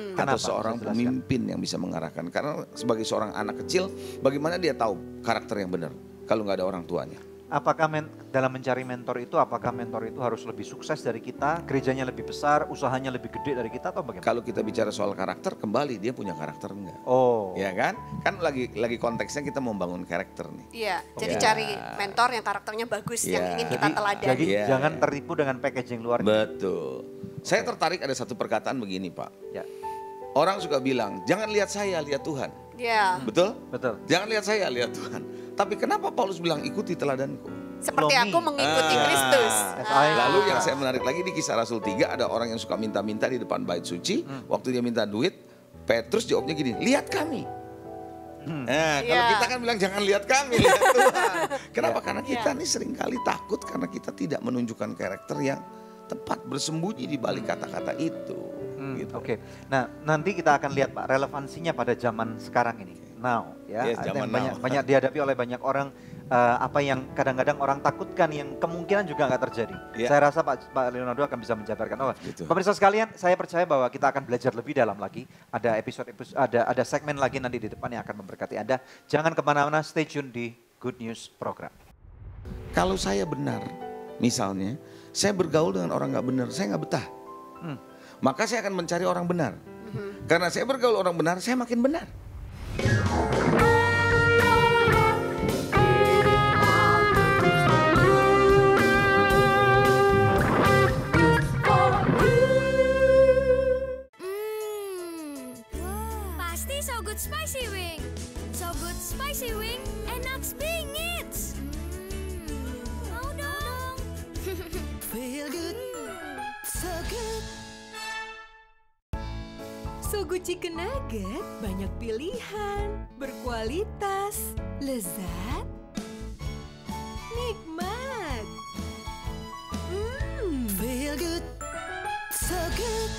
Atau Kenapa? seorang Bisa jelaskan? pemimpin yang bisa mengarahkan. Karena sebagai seorang anak kecil, bagaimana dia tahu karakter yang benar kalau nggak ada orang tuanya? Apakah dalam mencari mentor itu, apakah mentor itu harus lebih sukses dari kita, gerejanya lebih besar, usahanya lebih gede dari kita atau bagaimana? Kalau kita bicara soal karakter, kembali dia punya karakter enggak? Oh, Ya kan? Kan lagi konteksnya kita membangun karakter nih. Iya, jadi Ya. cari mentor yang karakternya bagus, yang Ya. ingin kita teladani. jadi Iya. jangan tertipu dengan packaging luar. Betul. Saya tertarik ada satu perkataan begini Pak. Ya, Orang suka bilang, jangan lihat saya, lihat Tuhan. Iya, Betul? betul. Jangan lihat saya, lihat Tuhan. Tapi kenapa Paulus bilang ikuti teladanku? seperti Lomi. aku mengikuti Kristus. Lalu yang saya menarik lagi di Kisah Rasul 3 ada orang yang suka minta-minta di depan bait suci. Waktu dia minta duit, Petrus jawabnya gini, lihat kami. Nah, kalau Iya. kita kan bilang jangan lihat kami, lihat Tuhan. Kenapa? Karena kita nih seringkali takut karena kita tidak menunjukkan karakter yang tepat bersembunyi di balik kata-kata itu. Gitu. Oke, nah nanti kita akan lihat Pak relevansinya pada zaman sekarang ini, now ya, Yes, ada zaman yang now. banyak dihadapi oleh banyak orang, apa yang kadang-kadang orang takutkan yang kemungkinan juga nggak terjadi. Ya. Saya rasa Pak Leonardo akan bisa menjabarkan. Oh, Gitu. pemirsa sekalian, saya percaya bahwa kita akan belajar lebih dalam lagi. Ada ada segmen lagi nanti di depan yang akan memberkati Anda. Jangan kemana-mana, stay tune di Good News Program. Kalau saya benar, misalnya, saya bergaul dengan orang nggak benar, saya nggak betah. Maka saya akan mencari orang benar. Karena saya bergaul orang benar, saya makin benar. Pasti So Good Spicy Wing. So Good Spicy Wing, enak bingit. Mau dong. Feel good, so good. So Good Chicken Nugget banyak pilihan, berkualitas, lezat, nikmat. Feel good, so good.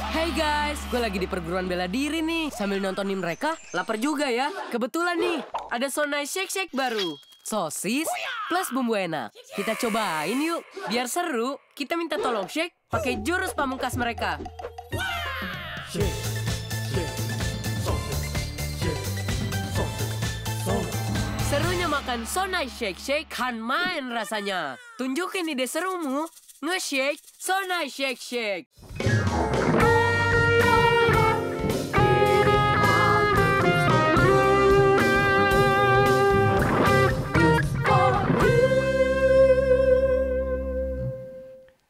Hey guys, gue lagi di perguruan bela diri nih. Sambil nontonin mereka, lapar juga ya. Kebetulan nih, ada Sonai Shake Shake baru. Sosis plus bumbu enak. Kita cobain yuk. Biar seru, kita minta tolong shake pakai jurus pamungkas mereka. Serunya makan Sonai Shake Shake kan main rasanya. Tunjukin ide serumu. Nge-shake, so nice shake.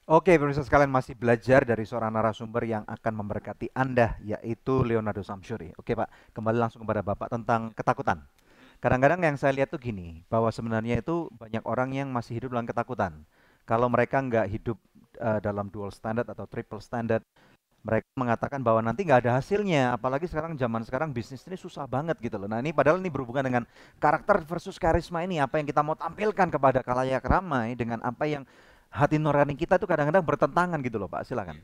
Oke, pemirsa sekalian, masih belajar dari seorang narasumber yang akan memberkati Anda, yaitu Leonardo Samsyuri. Oke Pak, kembali langsung kepada Bapak tentang ketakutan. Kadang-kadang yang saya lihat tuh gini, bahwa sebenarnya itu banyak orang yang masih hidup dalam ketakutan. Kalau mereka nggak hidup dalam dual standard atau triple standard, mereka mengatakan bahwa nanti nggak ada hasilnya. Apalagi zaman sekarang bisnis ini susah banget gitu loh. Nah ini padahal ini berhubungan dengan karakter versus karisma ini, apa yang kita mau tampilkan kepada khalayak ramai dengan apa yang hati nurani kita itu kadang-kadang bertentangan gitu loh Pak, silakan.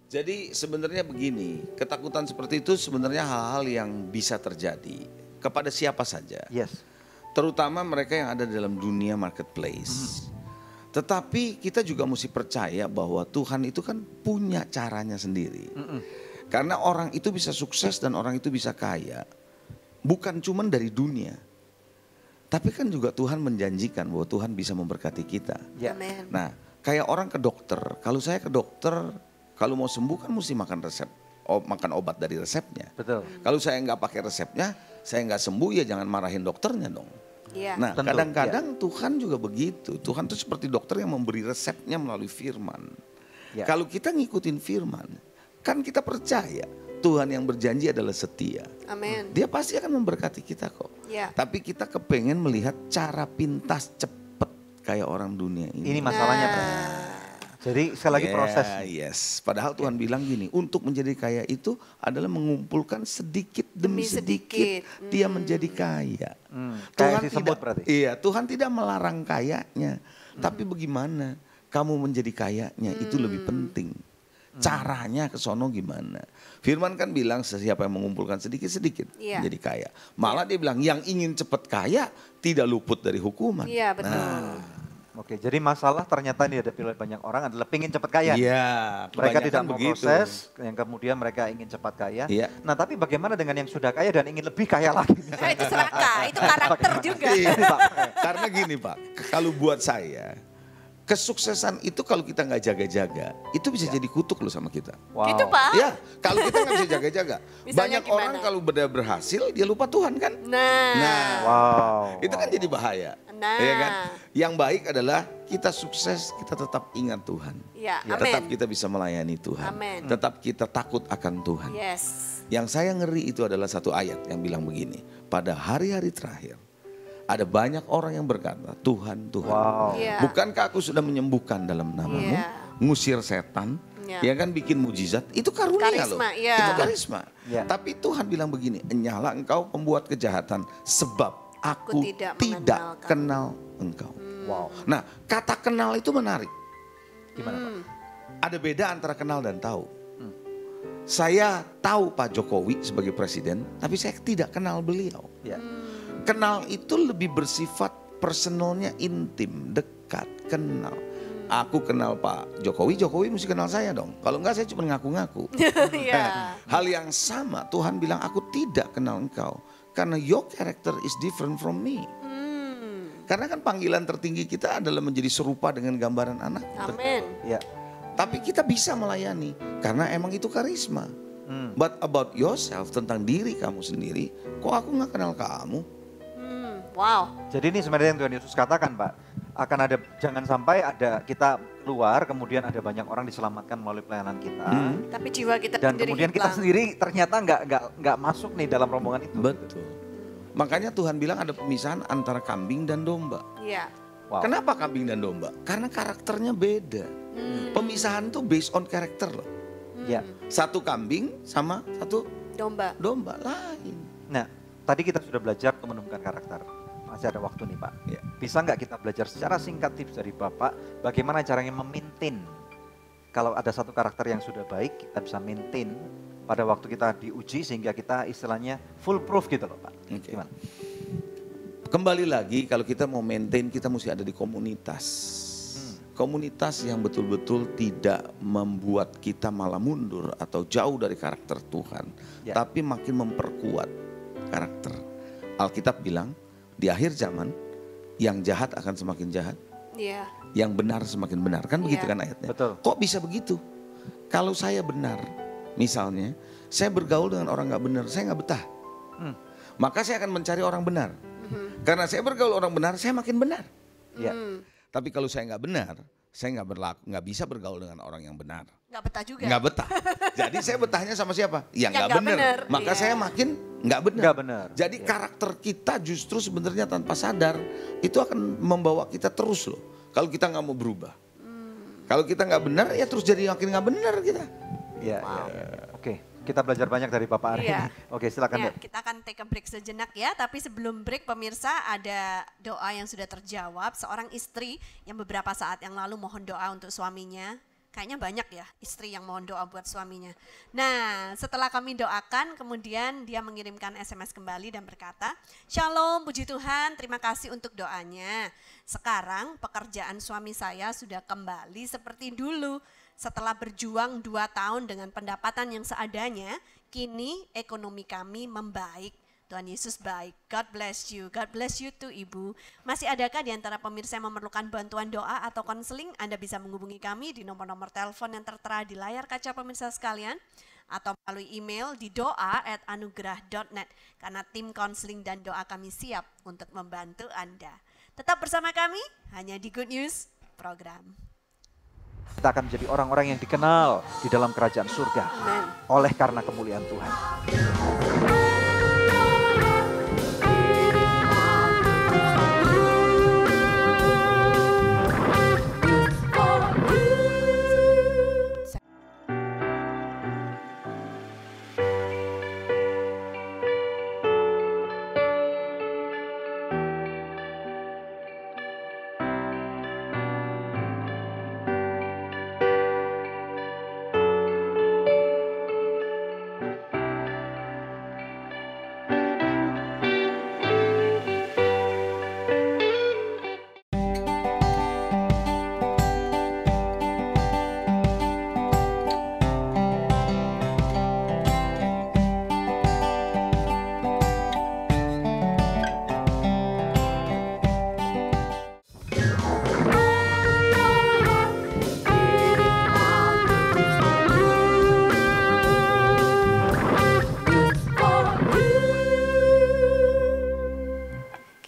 Jadi sebenarnya begini, ketakutan seperti itu sebenarnya hal-hal yang bisa terjadi kepada siapa saja. Yes. Terutama mereka yang ada dalam dunia marketplace. Tetapi kita juga mesti percaya bahwa Tuhan itu kan punya caranya sendiri. Karena orang itu bisa sukses dan orang itu bisa kaya. Bukan cuma dari dunia. Tapi kan juga Tuhan menjanjikan bahwa Tuhan bisa memberkati kita. Amin. Nah, kayak orang ke dokter. Kalau saya ke dokter, kalau mau sembuh kan mesti makan resep, makan obat dari resepnya. Betul. Kalau saya nggak pakai resepnya, saya nggak sembuh, ya jangan marahin dokternya dong. Iya. Nah, Tentu, kadang-kadang Tuhan juga begitu. Tuhan itu seperti dokter yang memberi resepnya melalui firman. Ya. Kalau kita ngikutin firman, kan kita percaya Tuhan yang berjanji adalah setia. Amin. Dia pasti akan memberkati kita kok. Ya. Tapi kita kepengen melihat cara pintas cepet kayak orang dunia ini. Ini masalahnya Pak. Jadi sekali lagi proses. Yes. Padahal Tuhan bilang gini, untuk menjadi kaya itu adalah mengumpulkan sedikit demi sedikit. Dia menjadi kaya. Kayak si semut berarti. Iya, Tuhan tidak melarang kayanya. Tapi bagaimana kamu menjadi kayanya itu lebih penting. Caranya ke sono gimana? Firman kan bilang siapa yang mengumpulkan sedikit-sedikit menjadi kaya. Malah dia bilang yang ingin cepat kaya tidak luput dari hukuman. Iya, betul. Oke, jadi masalah ternyata dihadapi oleh banyak orang adalah pengen cepat kaya. Iya, Mereka tidak kebanyakan mau begitu. proses, yang kemudian mereka ingin cepat kaya. Iya. Nah tapi bagaimana dengan yang sudah kaya dan ingin lebih kaya lagi? Itu serakah, itu karakter juga. Iya, karena gini Pak, kalau buat saya kesuksesan itu kalau kita nggak jaga-jaga, itu bisa jadi kutuk loh sama kita. Wow. Gitu Pak. Ya, kalau kita nggak bisa jaga-jaga. Misalnya Banyak gimana? orang kalau udah berhasil, dia lupa Tuhan kan? Nah. Wow. Itu kan jadi bahaya. Nah. Ya kan? Yang baik adalah kita sukses, kita tetap ingat Tuhan. Ya, Tetap amin. kita bisa melayani Tuhan. Amin. Tetap kita takut akan Tuhan. Yes. Yang saya ngeri itu adalah satu ayat yang bilang begini. Pada hari-hari terakhir, ada banyak orang yang berkata, Tuhan, Tuhan. Wow. Iya. Bukankah aku sudah menyembuhkan dalam namamu? Iya. Ngusir setan, Iya. ya kan bikin mujizat. Itu karunia loh. Karisma, iya. Itu karisma. Iya. Tapi Tuhan bilang begini, enyalah engkau pembuat kejahatan sebab aku tidak tidak mengenal kamu." kenal engkau. Wow. Nah, kata kenal itu menarik. Gimana Pak? Ada beda antara kenal dan tahu. Saya tahu Pak Jokowi sebagai presiden, tapi saya tidak kenal beliau. Ya. Kenal itu lebih bersifat personalnya intim, dekat, kenal. Aku kenal Pak Jokowi, Jokowi mesti kenal saya dong. Kalau enggak saya cuma ngaku-ngaku. Iya. Hal yang sama Tuhan bilang aku tidak kenal engkau. Karena your character is different from me. Karena kan panggilan tertinggi kita adalah menjadi serupa dengan gambaran anak. Amin. Ya. Tapi kita bisa melayani karena emang itu karisma. But about yourself, tentang diri kamu sendiri, kok aku nggak kenal kamu? Wow. Jadi ini sebenarnya yang Tuhan Yesus katakan Pak. Akan ada, jangan sampai ada kita keluar kemudian ada banyak orang diselamatkan melalui pelayanan kita. Tapi jiwa kita Dan sendiri kemudian kita hilang. sendiri ternyata nggak masuk nih dalam rombongan itu. Betul. Makanya Tuhan bilang ada pemisahan antara kambing dan domba. Iya. Wow. Kenapa kambing dan domba? Karena karakternya beda. Pemisahan tuh based on karakter loh. Ya. Satu kambing sama satu Domba. domba lain. Nah, tadi kita sudah belajar untuk menemukan karakter. Masih ada waktu nih Pak. Ya. Bisa nggak kita belajar secara singkat tips dari Bapak, bagaimana caranya memaintain? Kalau ada satu karakter yang sudah baik, kita bisa maintain pada waktu kita diuji sehingga kita istilahnya full proof gitu loh Pak. Oke. Gimana? Kembali lagi kalau kita mau maintain kita mesti ada di komunitas. Komunitas yang betul-betul tidak membuat kita malah mundur atau jauh dari karakter Tuhan. Ya. Tapi makin memperkuat karakter. Alkitab bilang di akhir zaman yang jahat akan semakin jahat. Iya. Yang benar semakin benar. Kan begitu Iya. kan ayatnya? Betul. Kok bisa begitu? Kalau saya benar, misalnya, saya bergaul dengan orang nggak benar, saya nggak betah. Maka saya akan mencari orang benar. Karena saya bergaul orang benar, saya makin benar. Ya. Tapi kalau saya nggak benar, saya nggak bisa bergaul dengan orang yang benar. Nggak betah juga. Nggak betah. Jadi saya betahnya sama siapa? Yang Yang nggak nggak benar. benar, Maka iya. saya makin nggak benar. Nggak benar. Jadi karakter kita justru sebenarnya tanpa sadar itu akan membawa kita terus loh. Kalau kita nggak mau berubah. Kalau kita nggak benar ya terus jadi makin nggak benar kita. Iya, iya. Oke, kita belajar banyak dari Bapak Ari. Iya. Oke, silakan Ya, Dek. kita akan take a break sejenak ya, tapi sebelum break pemirsa ada doa yang sudah terjawab. Seorang istri yang beberapa saat yang lalu mohon doa untuk suaminya. Kayaknya banyak ya istri yang mohon doa buat suaminya. Nah, setelah kami doakan, kemudian dia mengirimkan SMS kembali dan berkata, "Shalom, puji Tuhan, terima kasih untuk doanya. Sekarang pekerjaan suami saya sudah kembali seperti dulu. Setelah berjuang 2 tahun dengan pendapatan yang seadanya, kini ekonomi kami membaik. Tuhan Yesus baik. God bless you. God bless you too, Ibu. Masih adakah di antara pemirsa yang memerlukan bantuan doa atau konseling? Anda bisa menghubungi kami di nomor-nomor telepon yang tertera di layar kaca pemirsa sekalian, atau melalui email di doa@anugerah.net, karena tim konseling dan doa kami siap untuk membantu Anda. Tetap bersama kami hanya di Good News Program. Kita akan menjadi orang-orang yang dikenal di dalam kerajaan surga Amen. oleh karena kemuliaan Tuhan.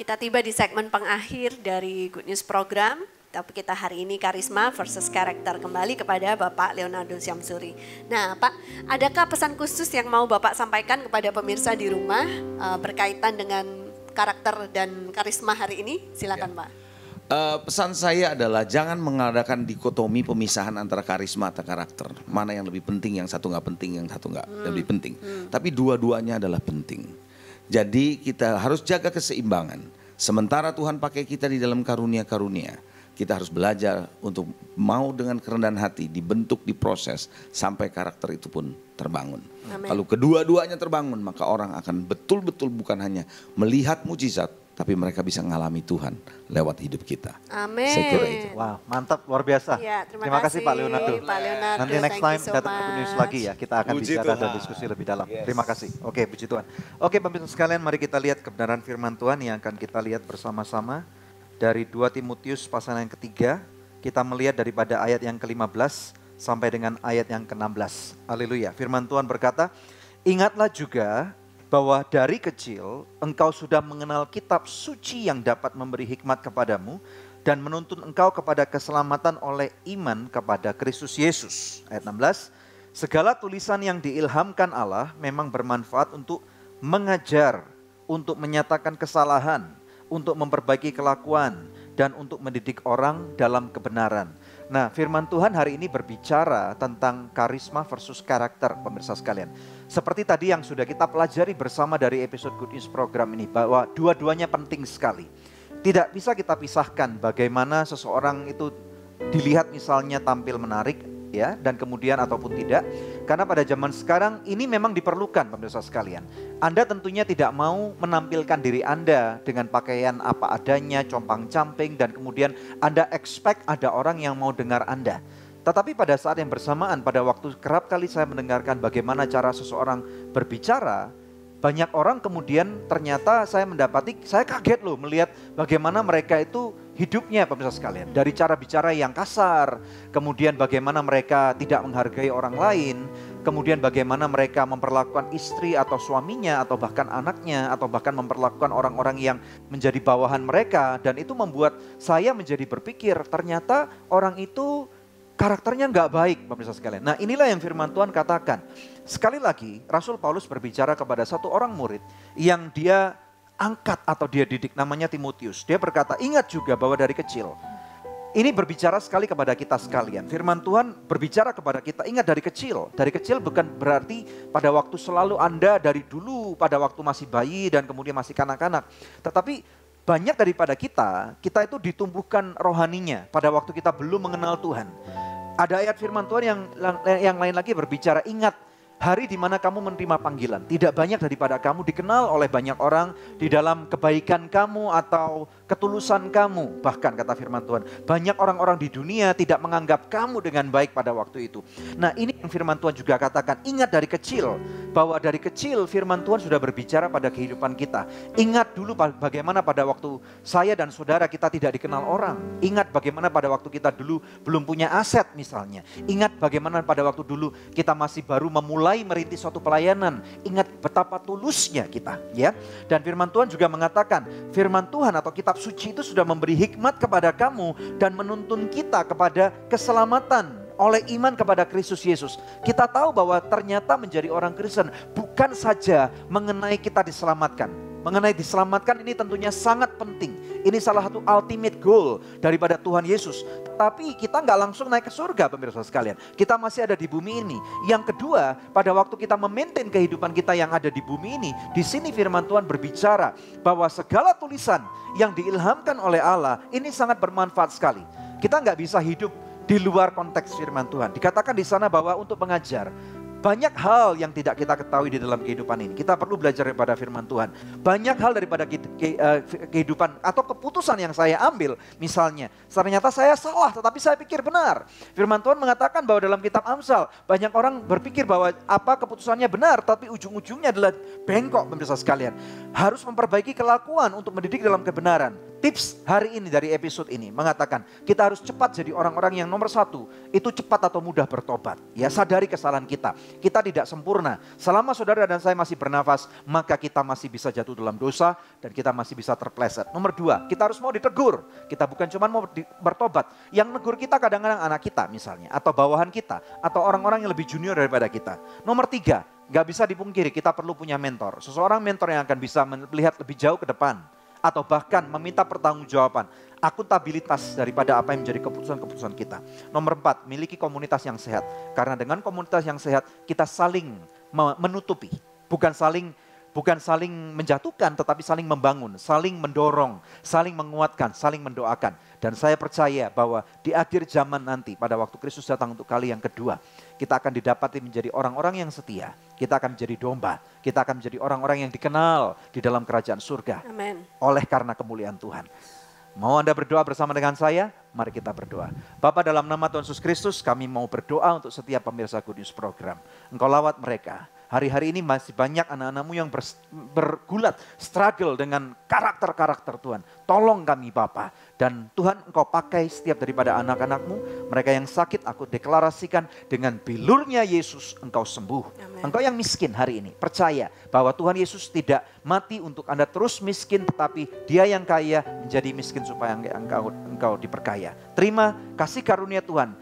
Kita tiba di segmen pengakhir dari Good News Program. Tapi kita hari ini karisma versus karakter, kembali kepada Bapak Leonardo Syamsuri. Nah Pak, adakah pesan khusus yang mau Bapak sampaikan kepada pemirsa di rumah berkaitan dengan karakter dan karisma hari ini? Silakan Pak. Pesan saya adalah jangan mengadakan dikotomi pemisahan antara karisma atau karakter. Mana yang lebih penting, yang satu nggak penting, yang satu nggak lebih penting. Tapi dua-duanya adalah penting. Jadi kita harus jaga keseimbangan. Sementara Tuhan pakai kita di dalam karunia-karunia, kita harus belajar untuk mau dengan kerendahan hati, dibentuk, diproses, sampai karakter itu pun terbangun. Amen. Kalau kedua-duanya terbangun, maka orang akan betul-betul bukan hanya melihat mujizat, tapi mereka bisa mengalami Tuhan lewat hidup kita. Amin. Saya kira itu. Wah, mantap, luar biasa. Ya, terima kasih Pak Leonardo. Pak Leonardo. Nanti next Thank you time so datang ke Good News lagi ya, kita akan Puji bicara dan Tuhan. diskusi lebih dalam. Yes. Terima kasih. Oke, puji Tuhan. Oke, pemirsa sekalian, mari kita lihat kebenaran firman Tuhan yang akan kita lihat bersama-sama dari 2 Timotius pasal yang ketiga. Kita melihat daripada ayat yang ke-15 sampai dengan ayat yang ke-16. Haleluya. Firman Tuhan berkata, "Ingatlah juga bahwa dari kecil engkau sudah mengenal kitab suci yang dapat memberi hikmat kepadamu dan menuntun engkau kepada keselamatan oleh iman kepada Kristus Yesus." Ayat 16, "Segala tulisan yang diilhamkan Allah memang bermanfaat untuk mengajar, untuk menyatakan kesalahan, untuk memperbaiki kelakuan, dan untuk mendidik orang dalam kebenaran." Nah, firman Tuhan hari ini berbicara tentang karisma versus karakter, pemirsa sekalian. Seperti tadi yang sudah kita pelajari bersama dari episode Good News Program ini, bahwa dua-duanya penting sekali. Tidak bisa kita pisahkan bagaimana seseorang itu dilihat misalnya tampil menarik, ya, dan kemudian ataupun tidak. Karena pada zaman sekarang ini memang diperlukan, pemirsa sekalian. Anda tentunya tidak mau menampilkan diri Anda dengan pakaian apa adanya, compang-camping, dan kemudian Anda expect ada orang yang mau dengar Anda. Tetapi pada saat yang bersamaan, pada waktu kerap kali saya mendengarkan bagaimana cara seseorang berbicara, banyak orang kemudian ternyata saya kaget loh melihat bagaimana mereka itu hidupnya pemirsa sekalian. Dari cara bicara yang kasar, kemudian bagaimana mereka tidak menghargai orang lain, kemudian bagaimana mereka memperlakukan istri atau suaminya atau bahkan anaknya atau bahkan memperlakukan orang-orang yang menjadi bawahan mereka. Dan itu membuat saya menjadi berpikir ternyata orang itu karakternya nggak baik pemirsa sekalian. Nah inilah yang firman Tuhan katakan. Sekali lagi Rasul Paulus berbicara kepada satu orang murid yang dia angkat atau dia didik, namanya Timotius. Dia berkata, ingat juga bahwa dari kecil. Ini berbicara sekali kepada kita sekalian. Firman Tuhan berbicara kepada kita, ingat dari kecil. Dari kecil bukan berarti pada waktu selalu Anda dari dulu, pada waktu masih bayi dan kemudian masih kanak-kanak. Tetapi banyak daripada kita itu ditumbuhkan rohaninya pada waktu kita belum mengenal Tuhan. Ada ayat firman Tuhan yang lain lagi berbicara, ingat hari di mana kamu menerima panggilan. Tidak banyak daripada kamu dikenal oleh banyak orang di dalam kebaikan kamu atau ketulusan kamu. Bahkan kata firman Tuhan, banyak orang-orang di dunia tidak menganggap kamu dengan baik pada waktu itu. Nah ini yang firman Tuhan juga katakan, ingat dari kecil. Bahwa dari kecil firman Tuhan sudah berbicara pada kehidupan kita. Ingat dulu bagaimana pada waktu saya dan saudara kita tidak dikenal orang. Ingat bagaimana pada waktu kita dulu belum punya aset misalnya. Ingat bagaimana pada waktu dulu kita masih baru memulai merintis suatu pelayanan. Ingat betapa tulusnya kita, ya. Dan firman Tuhan juga mengatakan, firman Tuhan atau kitab suci itu sudah memberi hikmat kepada kamu dan menuntun kita kepada keselamatan oleh iman kepada Kristus Yesus. Kita tahu bahwa ternyata menjadi orang Kristen bukan saja mengenai kita diselamatkan. Mengenai diselamatkan ini tentunya sangat penting. Ini salah satu ultimate goal daripada Tuhan Yesus. Tapi kita nggak langsung naik ke surga pemirsa sekalian. Kita masih ada di bumi ini. Yang kedua, pada waktu kita memaintain kehidupan kita yang ada di bumi ini, di sini firman Tuhan berbicara bahwa segala tulisan yang diilhamkan oleh Allah ini sangat bermanfaat sekali. Kita nggak bisa hidup di luar konteks firman Tuhan. Dikatakan di sana bahwa untuk mengajar, banyak hal yang tidak kita ketahui di dalam kehidupan ini. Kita perlu belajar daripada firman Tuhan. Banyak hal daripada kehidupan atau keputusan yang saya ambil. Misalnya, ternyata saya salah tetapi saya pikir benar. Firman Tuhan mengatakan bahwa dalam kitab Amsal, banyak orang berpikir bahwa apa keputusannya benar tapi ujung-ujungnya adalah bengkok pemirsa sekalian. Harus memperbaiki kelakuan untuk mendidik dalam kebenaran. Tips hari ini dari episode ini mengatakan kita harus cepat jadi orang-orang yang nomor satu. Itu cepat atau mudah bertobat. Ya, sadari kesalahan kita. Kita tidak sempurna. Selama saudara dan saya masih bernafas, maka kita masih bisa jatuh dalam dosa dan kita masih bisa terpleset. Nomor dua, kita harus mau ditegur. Kita bukan cuma mau bertobat. Yang negur kita kadang-kadang anak kita misalnya, atau bawahan kita, atau orang-orang yang lebih junior daripada kita. Nomor tiga, gak bisa dipungkiri kita perlu punya mentor. Seseorang mentor yang akan bisa melihat lebih jauh ke depan. Atau bahkan meminta pertanggungjawaban, akuntabilitas daripada apa yang menjadi keputusan-keputusan kita. Nomor 4, miliki komunitas yang sehat. Karena dengan komunitas yang sehat, kita saling menutupi. Bukan saling menjatuhkan, tetapi saling membangun, saling mendorong, saling menguatkan, saling mendoakan. Dan saya percaya bahwa di akhir zaman nanti, pada waktu Kristus datang untuk kali yang kedua, kita akan didapati menjadi orang-orang yang setia. Kita akan menjadi domba. Kita akan menjadi orang-orang yang dikenal di dalam kerajaan surga. Amin. Oleh karena kemuliaan Tuhan. Mau Anda berdoa bersama dengan saya? Mari kita berdoa. Bapa, dalam nama Tuhan Yesus Kristus, kami mau berdoa untuk setiap pemirsa Good News Program. Engkau lawat mereka. Hari-hari ini masih banyak anak-anakmu yang bergulat, struggle dengan karakter-karakter Tuhan. Tolong kami Bapa. Dan Tuhan Engkau pakai setiap daripada anak-anakmu. Mereka yang sakit aku deklarasikan dengan bilurnya Yesus Engkau sembuh. Amen. Engkau yang miskin hari ini percaya bahwa Tuhan Yesus tidak mati untuk Anda terus miskin. Tetapi Dia yang kaya menjadi miskin supaya engkau diperkaya. Terima kasih karunia Tuhan.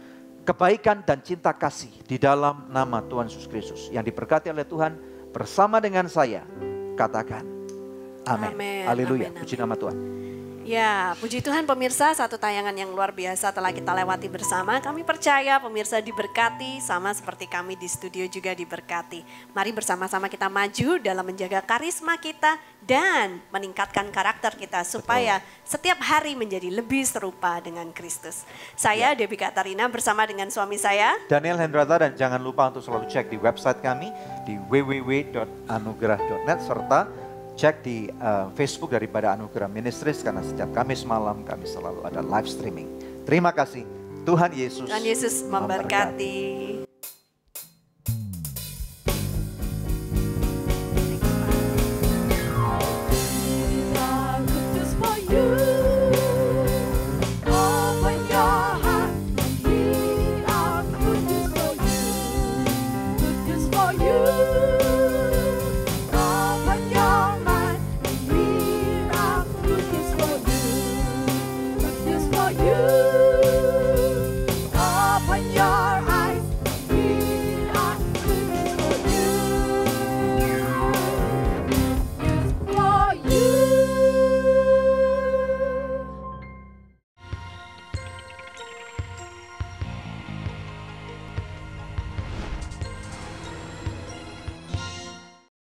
Kebaikan dan cinta kasih di dalam nama Tuhan Yesus Kristus yang diberkati oleh Tuhan bersama dengan saya. Katakan amin. Haleluya. Puji nama Tuhan. Ya, puji Tuhan pemirsa, satu tayangan yang luar biasa telah kita lewati bersama. Kami percaya pemirsa diberkati sama seperti kami di studio juga diberkati. Mari bersama-sama kita maju dalam menjaga karisma kita dan meningkatkan karakter kita supaya setiap hari menjadi lebih serupa dengan Kristus. Saya Debbie Katarina bersama dengan suami saya Daniel Hendrata, dan jangan lupa untuk selalu cek di website kami di www.anugerah.net serta cek di Facebook daripada Anugerah Ministries karena setiap Kamis malam kami selalu ada live streaming. Terima kasih. Tuhan Yesus memberkati.